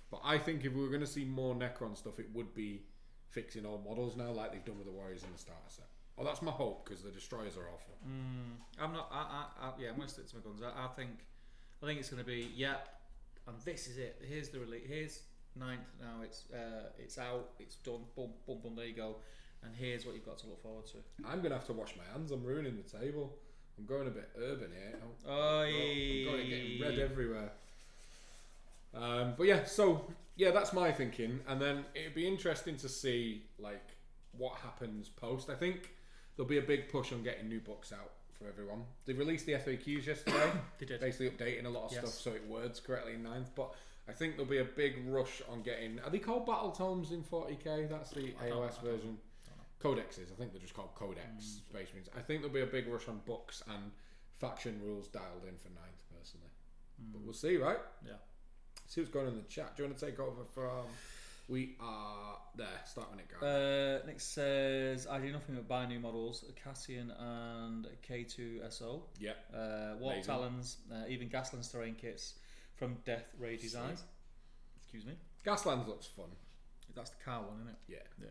But I think if we were going to see more Necron stuff, it would be fixing old models now, like they've done with the Warriors in the starter set. Oh, that's my hope, because the Destroyers are awful. I'm not. Yeah, I'm going to stick to my guns. I think it's going to be and this is it. Here's the release. Here's 9th now. It's out. It's done. Boom, boom, boom. There you go. And here's what you've got to look forward to. I'm going to have to wash my hands. I'm ruining the table. I'm going a bit urban here. I'm going to get red everywhere. But yeah, so yeah, that's my thinking. And then it'd be interesting to see like what happens post. I think there'll be a big push on getting new books out for everyone. They released the FAQs yesterday. They did. Basically updating a lot of stuff so it words correctly in 9th. But I think there'll be a big rush on getting... Are they called Battle Tomes in 40k? That's the AOS version. Codexes. I think they're just called Codex Space Marines. I think there'll be a big rush on books and faction rules dialed in for 9th, personally. But we'll see, right? Yeah. See what's going on in the chat. Do you want to take over from... We are there. Start with Nick, guys. Nick says, I do nothing but buy new models, Cassian and K2SO. Yeah. Warp Amazing. Talons, even Gaslands terrain kits from Death Ray Designs. Excuse me. Gaslands looks fun. That's the car one, isn't it? Yeah.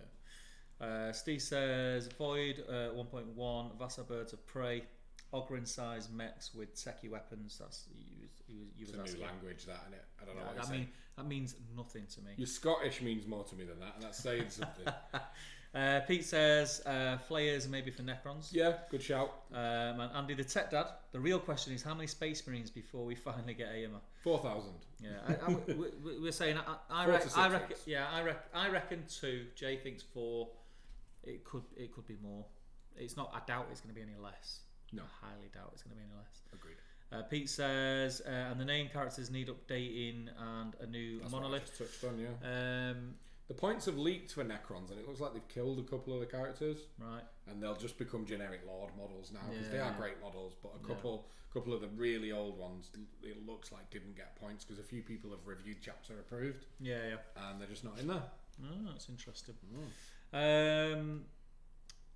Yeah. Steve says, Void 1.1, Vassa Birds of Prey, Ogren size mechs with techie weapons. That's It's a new language, that, isn't it? I don't know what that means nothing to me. Your Scottish means more to me than that, and that's saying something. Pete says Flayers maybe for Necrons. Yeah, good shout. And Andy the Tech Dad. The real question is how many Space Marines before we finally get AMA? 4,000. Yeah, we're saying I 4 to reckon. 6 I reckon. weeks. Yeah, I reckon 2. Jay thinks 4. It could be more. It's not. I doubt it's going to be any less. No. I highly doubt it's going to be any less. Agreed. Pete says, and the name characters need updating and a new That's monolith. what I just touched on, yeah. The points have leaked for Necrons, and it looks like they've killed a couple of the characters. Right. And they'll just become generic Lord models now, because they Yeah. are great models, but a couple of the really old ones, it looks like didn't get points, because a few people have reviewed chapter approved, Yeah. and they're just not in there. Oh, that's interesting. Mm.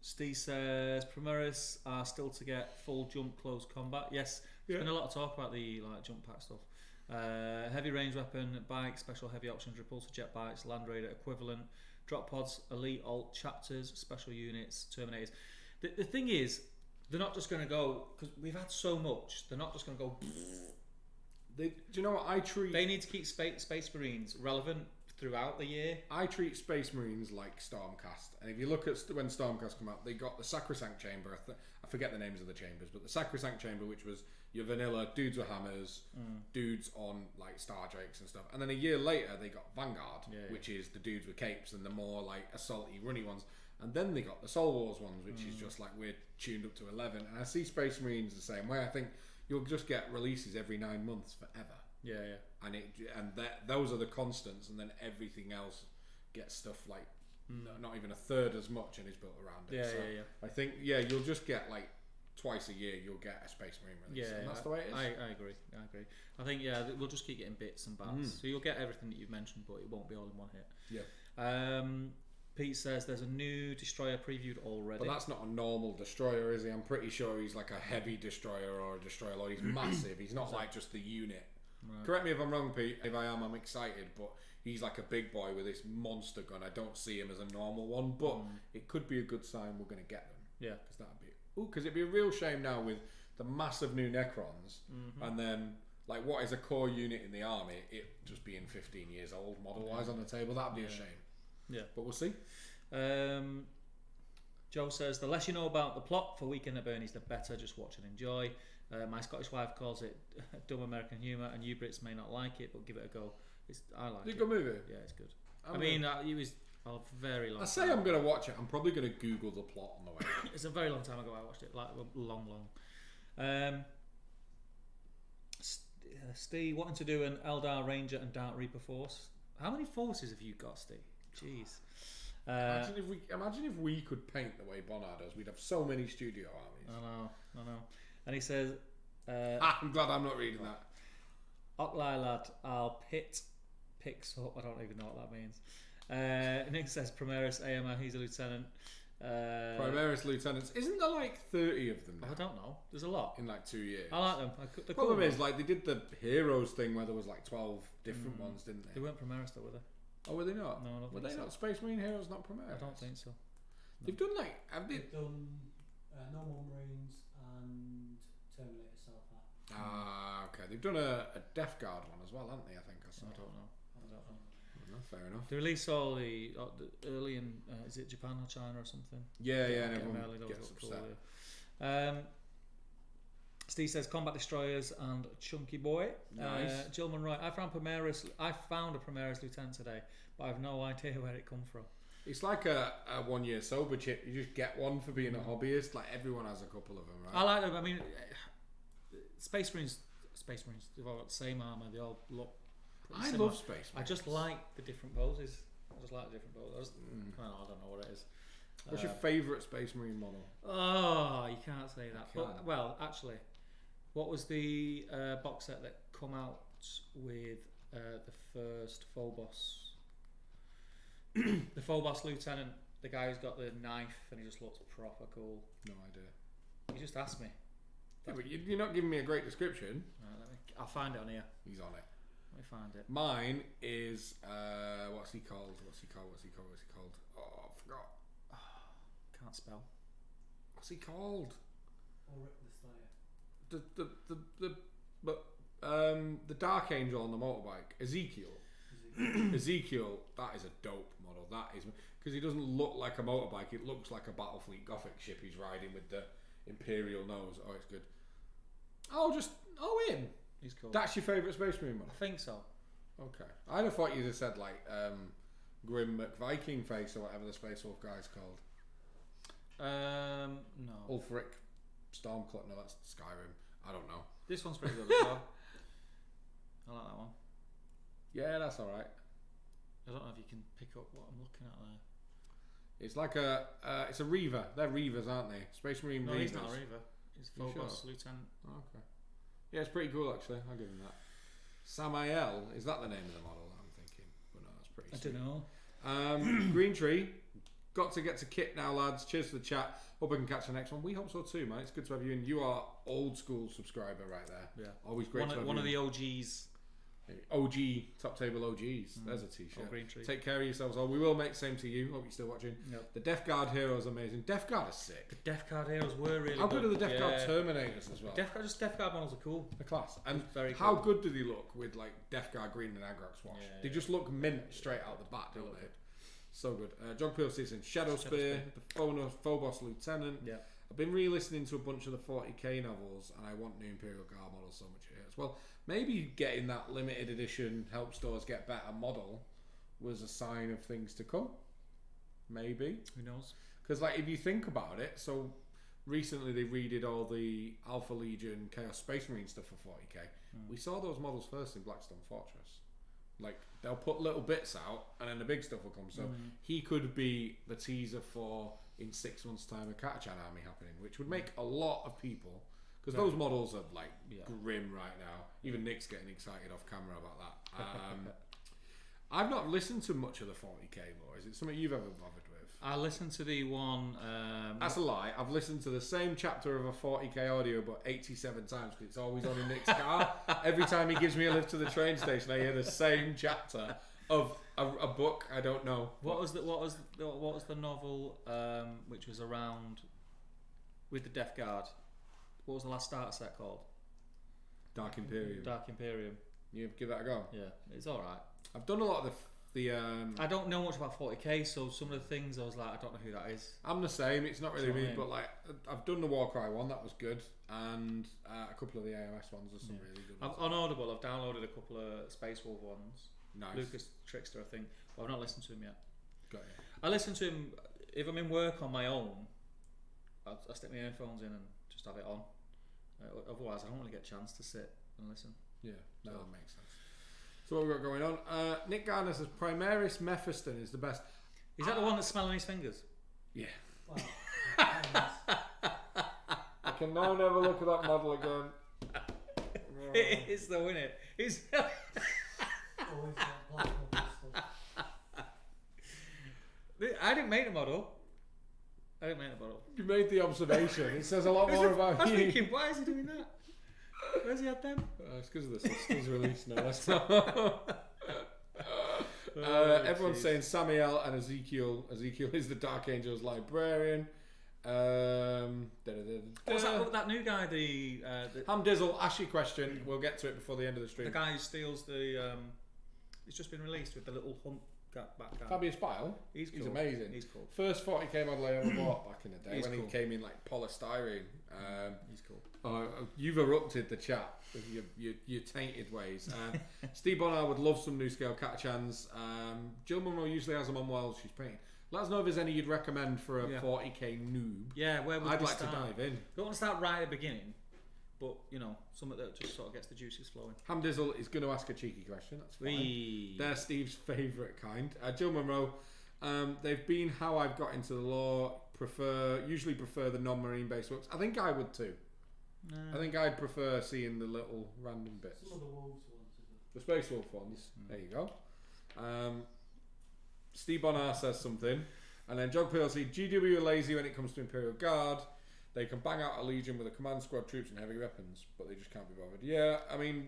Steve says Primaris are still to get full jump close combat. Yes, there's been a lot of talk about the jump pack stuff. Heavy range weapon, bikes, special heavy options, repulsor jet bikes, Land Raider equivalent, drop pods, elite alt chapters, special units, Terminators. The thing is, they're not just going to go, because we've had so much, they're not just going to go. Do you know what I treat? They need to keep Space Marines relevant throughout the year. I treat Space Marines like Stormcast, and if you look at when Stormcast come out, they got the Sacrosanct Chamber. I forget the names of the chambers, but the Sacrosanct Chamber, which was your vanilla dudes with hammers, dudes on like Star Drakes and stuff. And then a year later, they got Vanguard, which is the dudes with capes and the more like assaulty, runny ones. And then they got the Soul Wars ones, which is just like we're tuned up to 11. And I see Space Marines the same way. I think you'll just get releases every 9 months forever. Yeah. And those are the constants, and then everything else gets stuff like not even a third as much and is built around it. Yeah. I think you'll just get like twice a year you'll get a Space Marine release. And that's the way it is. I agree. I think we'll just keep getting bits and bats. So you'll get everything that you've mentioned, but it won't be all in one hit. Yeah. Pete says there's a new destroyer previewed already. But that's not a normal destroyer, is he? I'm pretty sure he's like a heavy destroyer or a destroyer lord. He's massive. He's not like just the unit. Right. Correct me if I'm wrong, Pete. If I am, I'm excited. But he's like a big boy with this monster gun. I don't see him as a normal one. But it could be a good sign we're going to get them. Yeah. Because it'd be a real shame now with the massive new Necrons. And then, like, what is a core unit in the army? It just being 15 years old model-wise on the table. That'd be a shame. Yeah. But we'll see. Joe says the less you know about the plot for Weekend at Bernie's, the better. Just watch and enjoy. My Scottish wife calls it dumb American humour, and you Brits may not like it, but give it a go. I like it. It's a good movie. Yeah, it's good. It was a very long. I say I'm going to watch it. I'm probably going to Google the plot on the way. It's a very long time ago I watched it, like long. Steve wanting to do an Eldar Ranger and Dark Reaper force. How many forces have you got, Steve? Jeez. Imagine if we could paint the way Bonard does. We'd have so many studio armies. I know. And he says, I'm glad I'm not reading that. Ockley lad, I'll picks up. I don't even know what that means. Nick says Primaris AMR, he's a lieutenant. Primaris lieutenants. Isn't there like 30 of them now? I don't know. There's a lot. In like 2 years. I like them. The problem is, like, they did the Heroes thing where there was like 12 different ones, didn't they? They weren't Primaris though, were they? Oh, were they not? No, I don't were think they so. not Space Marine Heroes, not Primaris? I don't think so. They've done like... They've done No More Marines and Terminator Self-Hat. Okay. They've done a Death Guard one as well, haven't they? I think I saw. I don't know. No, fair enough. They release all the early in is it Japan or China or something? Yeah, and Get them everyone early, those gets look upset. cool, yeah. Steve says Combat Destroyers and Chunky Boy. Nice. Jill Monroy, I found a Primaris Lieutenant today, but I have no idea where it come from. It's like a 1 year sober chip. You just get one for being a hobbyist. Like everyone has a couple of them, right? I like them. I mean, Space Marines, they've all got the same armour. They all look pretty I similar. love Space Marines. I just like the different poses. I don't know what it is. What's your favourite Space Marine model? Oh, you can't say that. Can't. But, well, actually, what was the box set that come out with the first Phobos? The Phobos Lieutenant, the guy who's got the knife and he just looks proper cool. No idea. You just asked me. Yeah, but you're not giving me a great description. I'll find it on here. He's on it. Let me find it. Mine is what's he called? Oh, I forgot. Can't spell. What's he called? Or the Slayer. The Dark Angel on the motorbike, Ezekiel. Ezekiel, that is a dope model. That is because he doesn't look like a motorbike. It looks like a Battlefleet Gothic ship he's riding with the Imperial nose. Oh, it's good. In. He's cool. That's your favourite Space Marine model? I think so. Okay. I'd have thought you'd have said like Grim McViking Face or whatever the Space Wolf guy's called. No. Ulfric Stormcloak. No, that's Skyrim. I don't know. This one's pretty good as well. I like that one. Yeah, that's alright. I don't know if you can pick up what I'm looking at there. It's like it's a Reaver. They're Reavers, aren't they? Space Marine No, Reavers. he's not a Reaver. He's You Phobos sure? Lieutenant. Oh, okay. Yeah, it's pretty cool actually. I'll give him that. Samael, is that the name of the model I'm thinking? But no, that's pretty sweet. I don't know. Green Tree, got to get to kit now, lads. Cheers for the chat. Hope I can catch the next one. We hope so too, man. It's good to have you in. You are old school subscriber right there. Yeah. Always great to have One you of in. the OGs. OG, top table OGs. There's a t-shirt. Green tree. Take care of yourselves all. We will make same to you. Hope you're still watching. Yep. The Death Guard Heroes amazing. Death Guard is sick. The Death Guard heroes were really How good are the Death Guard Yeah. Terminators as well? Death Guard models are cool. The class. And Very how cool. good do they look with like Death Guard Green and Agrax Wash? Yeah, They yeah. just look mint straight out the bat, don't look they? good. So good. Jog Peel Season, Shadow Spear, the Phobos Lieutenant. Yeah. I've been re-listening to a bunch of the 40k novels, and I want new Imperial Guard models so much here as well. Maybe getting that limited edition help stores get better model was a sign of things to come. Maybe. Who knows? Because like if you think about it, so recently they redid all the Alpha Legion Chaos Space Marine stuff for 40k. We saw those models first in Blackstone Fortress. Like they'll put little bits out, and then the big stuff will come. So he could be the teaser for in 6 months' time a Katachan army happening, which would make a lot of people. Because those models are like grim right now. Even Nick's getting excited off camera about that. I've not listened to much of the 40k lore. Is it something you've ever bothered with? I listened to the one. That's a lie. I've listened to the same chapter of a 40k audio but 87 times because it's always on in Nick's car. Every time he gives me a lift to the train station, I hear the same chapter of a book I don't know. What was the novel which was around with the Death Guard? What was the last starter set called? Dark Imperium. Dark Imperium. You give that a go. Yeah, it's all right. I've done a lot of the I don't know much about 40k, so some of the things I was like, I don't know who that is. I'm the same. It's not really That's what I me, mean. but like I've done the Warcry one. That was good, and a couple of the AMS ones are some really good ones. On Audible, I've downloaded a couple of Space Wolf ones. Nice. Lucas Trickster, I think. But I've not listened to him yet. Got you. I listen to him if I'm in work on my own. I stick my earphones in and just have it on. Otherwise, I don't really get a chance to sit and listen. Yeah, no, that makes sense. So what we've got going on? Nick Garner says Primaris Mephiston is the best. Is that the one that's smelling his fingers? Yeah. Well, I can now never look at that model again. It is though, isn't it? It's always got black on this stuff. I didn't make the model. You made the observation. It says a lot more about I was you. thinking, why is he doing that? Where's he had them? It's because of the Sisters release now. That's not. Everyone's jeez. saying Samiel and Ezekiel. Ezekiel is the Dark Angel's librarian. What's that new guy? The Hamdizzle, ask your question. We'll get to it before the end of the stream. guy who steals the. It's just been released with the little hump back guy. Fabius Bile. He's cool. He's amazing. He's cool. First 40k model I ever bought back in the day He's when cool. he came in like polystyrene. He's cool. You've erupted the chat with your tainted ways. Steve Bonner would love some new scale Katachans. Jill Munro usually has them on while she's painting. Let us know if there's any you'd recommend for a 40k noob. Yeah, where would I'd we like start? to dive in. Don't want to start right at the beginning, but you know, something that just sort of gets the juices flowing. Hamdizzle is going to ask a cheeky question. That's fine. Wee. They're Steve's favourite kind. Jill Munro. They've been how I've got into the lore. Usually prefer the non-marine based books. I think I would too. I think I'd prefer seeing the little random bits. Some of the wolves ones as well. The Space Wolf ones. There you go. Steve Bonner says something. And then Jog PLC, GW are lazy when it comes to Imperial Guard. They can bang out a legion with a command squad, troops and heavy weapons, but they just can't be bothered. Yeah, I mean,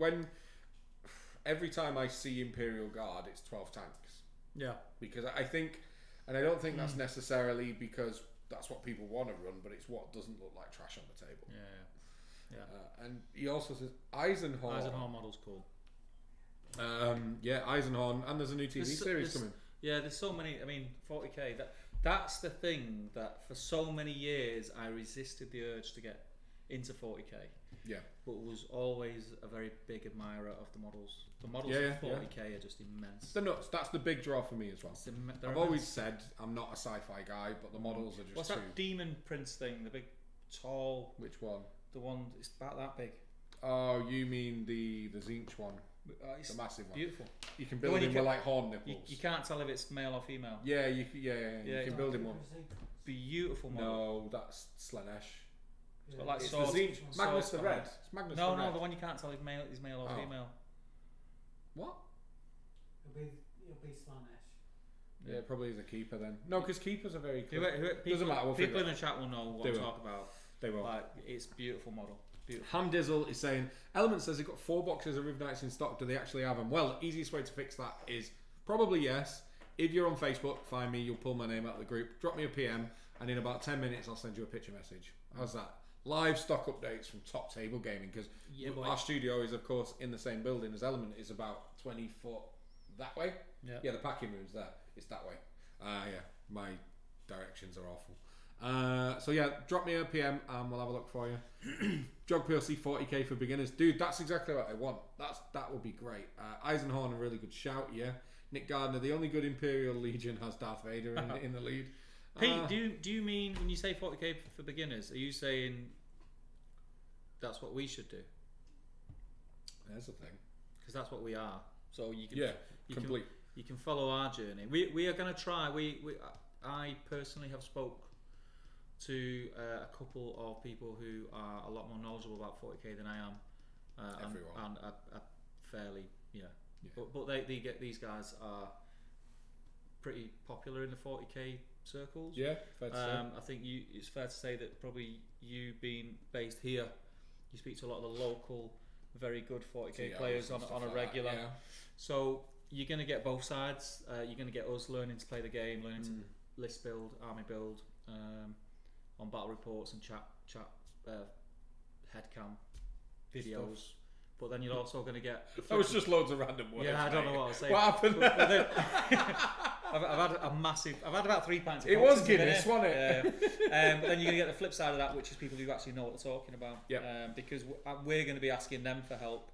every time I see Imperial Guard, it's 12 tanks. Yeah. Because I think, and I don't think that's necessarily because that's what people want to run, but it's what doesn't look like trash on the table. Yeah. And he also says Eisenhorn. Eisenhower model's cool. Yeah, Eisenhorn, and there's a new TV series coming. Yeah, there's so many. I mean, 40k. That's the thing that for so many years I resisted the urge to get into 40k. Yeah. But was always a very big admirer of the models. The models Yeah, for 40k are just immense. They're nuts. That's the big draw for me as well. They're I've always immense. said I'm not a sci-fi guy, but the models are just What's too. that demon prince thing? The big, tall, Which one? the one. It's about that big. Oh, you mean the Zinch one, It's the massive one. beautiful. You can The build one you him can- with like horn nipples. You can't tell if it's male or female. Yeah, you can build him one. Beautiful model. No, that's Slanesh. It's got like It's swords. the Zinch. Magnus the swords Red. on it. It's Magnus No, the Red. the one you can't tell if is male or Oh. female. What? It'll be Slanesh. Yeah, it probably is a keeper then. No, because keepers are very People, clear. Doesn't matter. We'll people figure in it the chat will know what Do I'm it. talking about. They will. Like, it's beautiful model. Beautiful. Hamdizzle is saying, Element says they've got 4 boxes of Riv Knights in stock. Do they actually have them? Well, easiest way to fix that is probably yes. If you're on Facebook, find me, you'll pull my name out of the group, drop me a PM, and in about 10 minutes I'll send you a picture message. How's that? Live stock updates from Top Table Gaming, because our studio is, of course, in the same building as Element. Is about 20 foot that way. Yeah, the packing room's there. It's that way. Yeah, my directions are awful. So yeah, drop me a PM and we'll have a look for you. Jog PLC 40k for beginners, dude. That's exactly what I want. That would be great. Eisenhorn, a really good shout. Yeah, Nick Gardner, the only good Imperial Legion has Darth Vader in the lead. Pete, do you mean when you say 40k for beginners? Are you saying that's what we should do? There's the thing, because that's what we are. So you can you can follow our journey. We are going to try. I personally have spoke to a couple of people who are a lot more knowledgeable about 40k than I am, Everyone. and are fairly But these guys are pretty popular in the 40k circles. Yeah, fair to say. I think it's fair to say that probably you being based here, you speak to a lot of the local, very good 40k players on a regular. Yeah. So you're going to get both sides. You're going to get us learning to play the game, learning to list build, army build, on battle reports and chat headcam videos. Stuff. But then you're also going to get... That was just loads of random words. Yeah, I don't know what I was saying. What happened? But then, I've had a massive... I've had about 3 pints of It was Guinness, wasn't it? But then you're going to get the flip side of that, which is people who actually know what they're talking about. Yep. Because we're going to be asking them for help.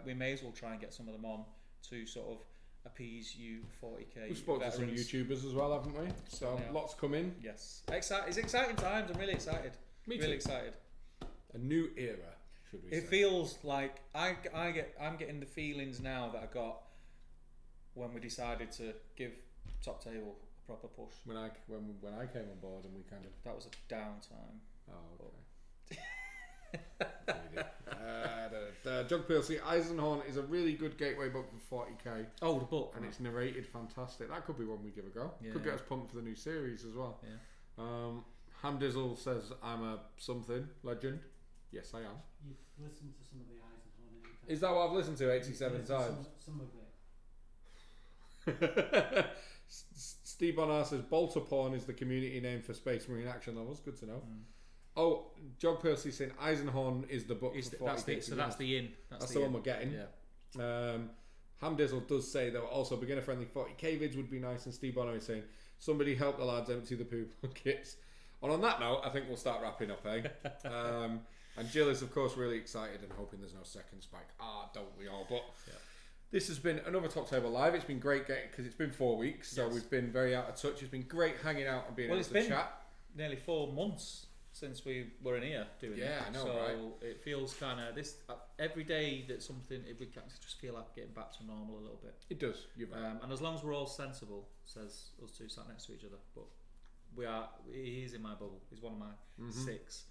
We may as well try and get some of them on to sort of appease you 40k We've spoken to some YouTubers as well, haven't we? So lots coming. Yes. It's exciting times. I'm really excited. Me too. Really excited. A new era. It feels like I'm getting the feelings now that I got when we decided to give Top Table a proper push. When I came on board and we kind of... That was a downtime. Oh, okay. Jug PLC Eisenhorn is a really good gateway book for 40k. Oh, the book. And it's narrated fantastic. That could be one we give a go. Yeah. Could get us pumped for the new series as well. Yeah. Hamdizzle says I'm a something legend. Yes, I am. You've listened to some of the Eisenhorn. Is that what I've listened to 87 times? Some of it. Steve Bonar says Bolter Porn is the community name for Space Marine action novels. Good to know. Oh, Jog Percy saying Eisenhorn is the book for 40k. That's the in. That's the one we're getting. Yeah. Hamdizzle does say though also beginner friendly 40k vids would be nice, and Steve Bonar is saying somebody help the lads empty the poo buckets. And on that note, I think we'll start wrapping up, eh? And Jill is, of course, really excited and hoping there's no second spike. Don't we all? But this has been another Top Table Live. It's been great because it's been 4 weeks, so we've been very out of touch. It's been great hanging out and being able to chat. Nearly 4 months since we were in here doing it. Yeah, I know, so right? It feels kind of this every day that something we just feel like getting back to normal a little bit. It does. You're right. And as long as we're all sensible, says us two sat next to each other, but we are. He is in my bubble. He's one of my 6.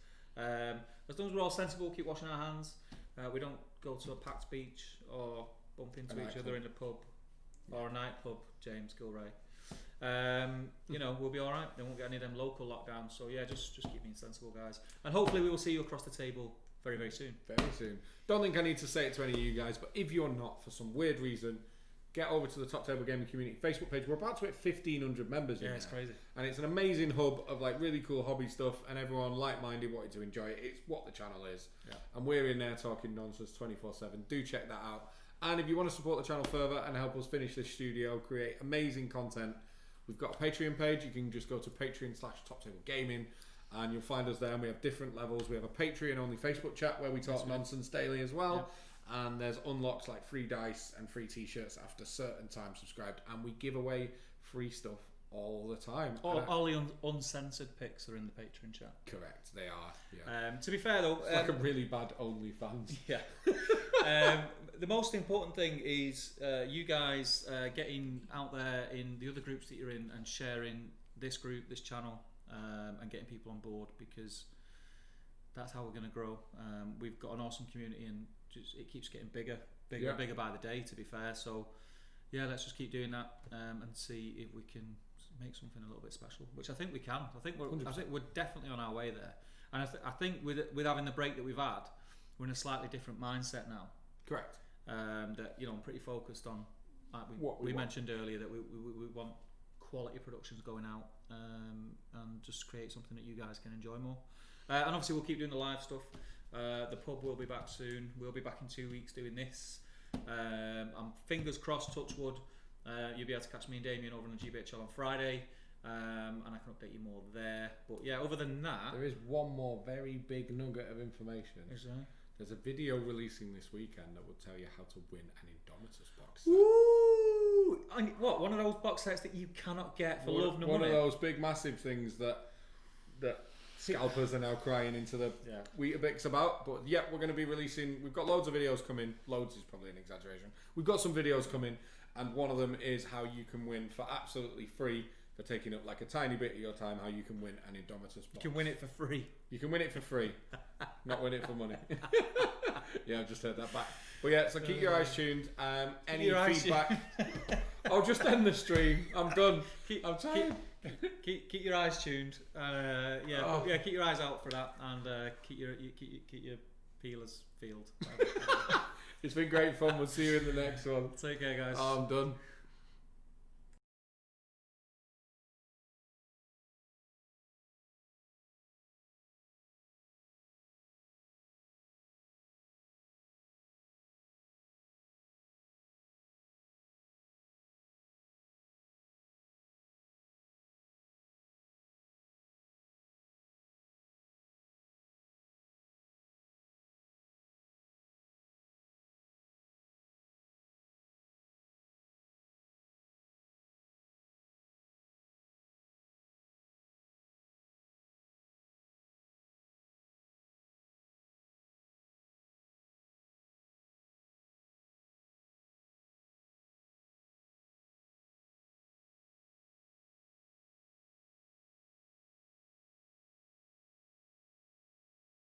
As long as we're all sensible, keep washing our hands. We don't go to a packed beach or bump into each other in a pub or a nightclub. James Gilray. We'll be all right. They won't get any of them local lockdowns. So yeah, just keep being sensible, guys. And hopefully we will see you across the table very, very soon. Very soon. Don't think I need to say it to any of you guys, but if you're not, for some weird reason, get over to the Top Table Gaming Community Facebook page. We're about to hit 1,500 members. Yeah, it's crazy. And it's an amazing hub of like really cool hobby stuff and everyone like-minded wanting to enjoy it. It's what the channel is. Yeah. And we're in there talking nonsense 24/7. Do check that out. And if you want to support the channel further and help us finish this studio, create amazing content, we've got a Patreon page. You can just go to Patreon/Top Table Gaming and you'll find us there. And we have different levels. We have a Patreon-only Facebook chat where we talk nonsense daily as well. Yeah. And there's unlocks like free dice and free t-shirts after certain time subscribed, and we give away free stuff all the time. All the uncensored pics are in the Patreon chat. Correct, they are. Yeah. To be fair though, it's like a really bad OnlyFans. Yeah. The most important thing is you guys getting out there in the other groups that you're in and sharing this group, this channel, and getting people on board, because that's how we're going to grow. We've got an awesome community and it keeps getting bigger and bigger by the day, to be fair. So yeah, let's just keep doing that and see if we can make something a little bit special, which I think we can. I think we're definitely on our way there. And I think with having the break that we've had, we're in a slightly different mindset now. Correct. That I'm pretty focused on. Like What we we want. mentioned earlier that we want quality productions going out, and just create something that you guys can enjoy more. And obviously we'll keep doing the live stuff. The pub will be back soon. We'll be back in 2 weeks doing this. I'm fingers crossed, touch wood. You'll be able to catch me and Damien over on the GBHL on Friday, and I can update you more there. But yeah, other than that, There is one more very big nugget of information. is there? There's a video releasing this weekend that will tell you how to win an Indomitus box. Woo! What? One of those box sets that you cannot get for love nor One money. of those big massive things that scalpers are now crying into the Yeah. Weetabix about. But yeah, we're going to be releasing. We've got loads of videos coming. Loads is probably an exaggeration. We've got some videos coming, and one of them is how you can win for absolutely free. For taking up like a tiny bit of your time, how you can win an Indomitus box. You can win it for free. You can win it for free, not win it for money. Yeah, I've just heard that back. But yeah, so keep your eyes tuned. Any your eyes feedback? I'll just end the stream. I'm done. I'm tired. Keep your eyes tuned. Oh. Keep your eyes out for that, and keep your peelers peeled. It's been great fun. We'll see you in the next one. Take care, guys. I'm done.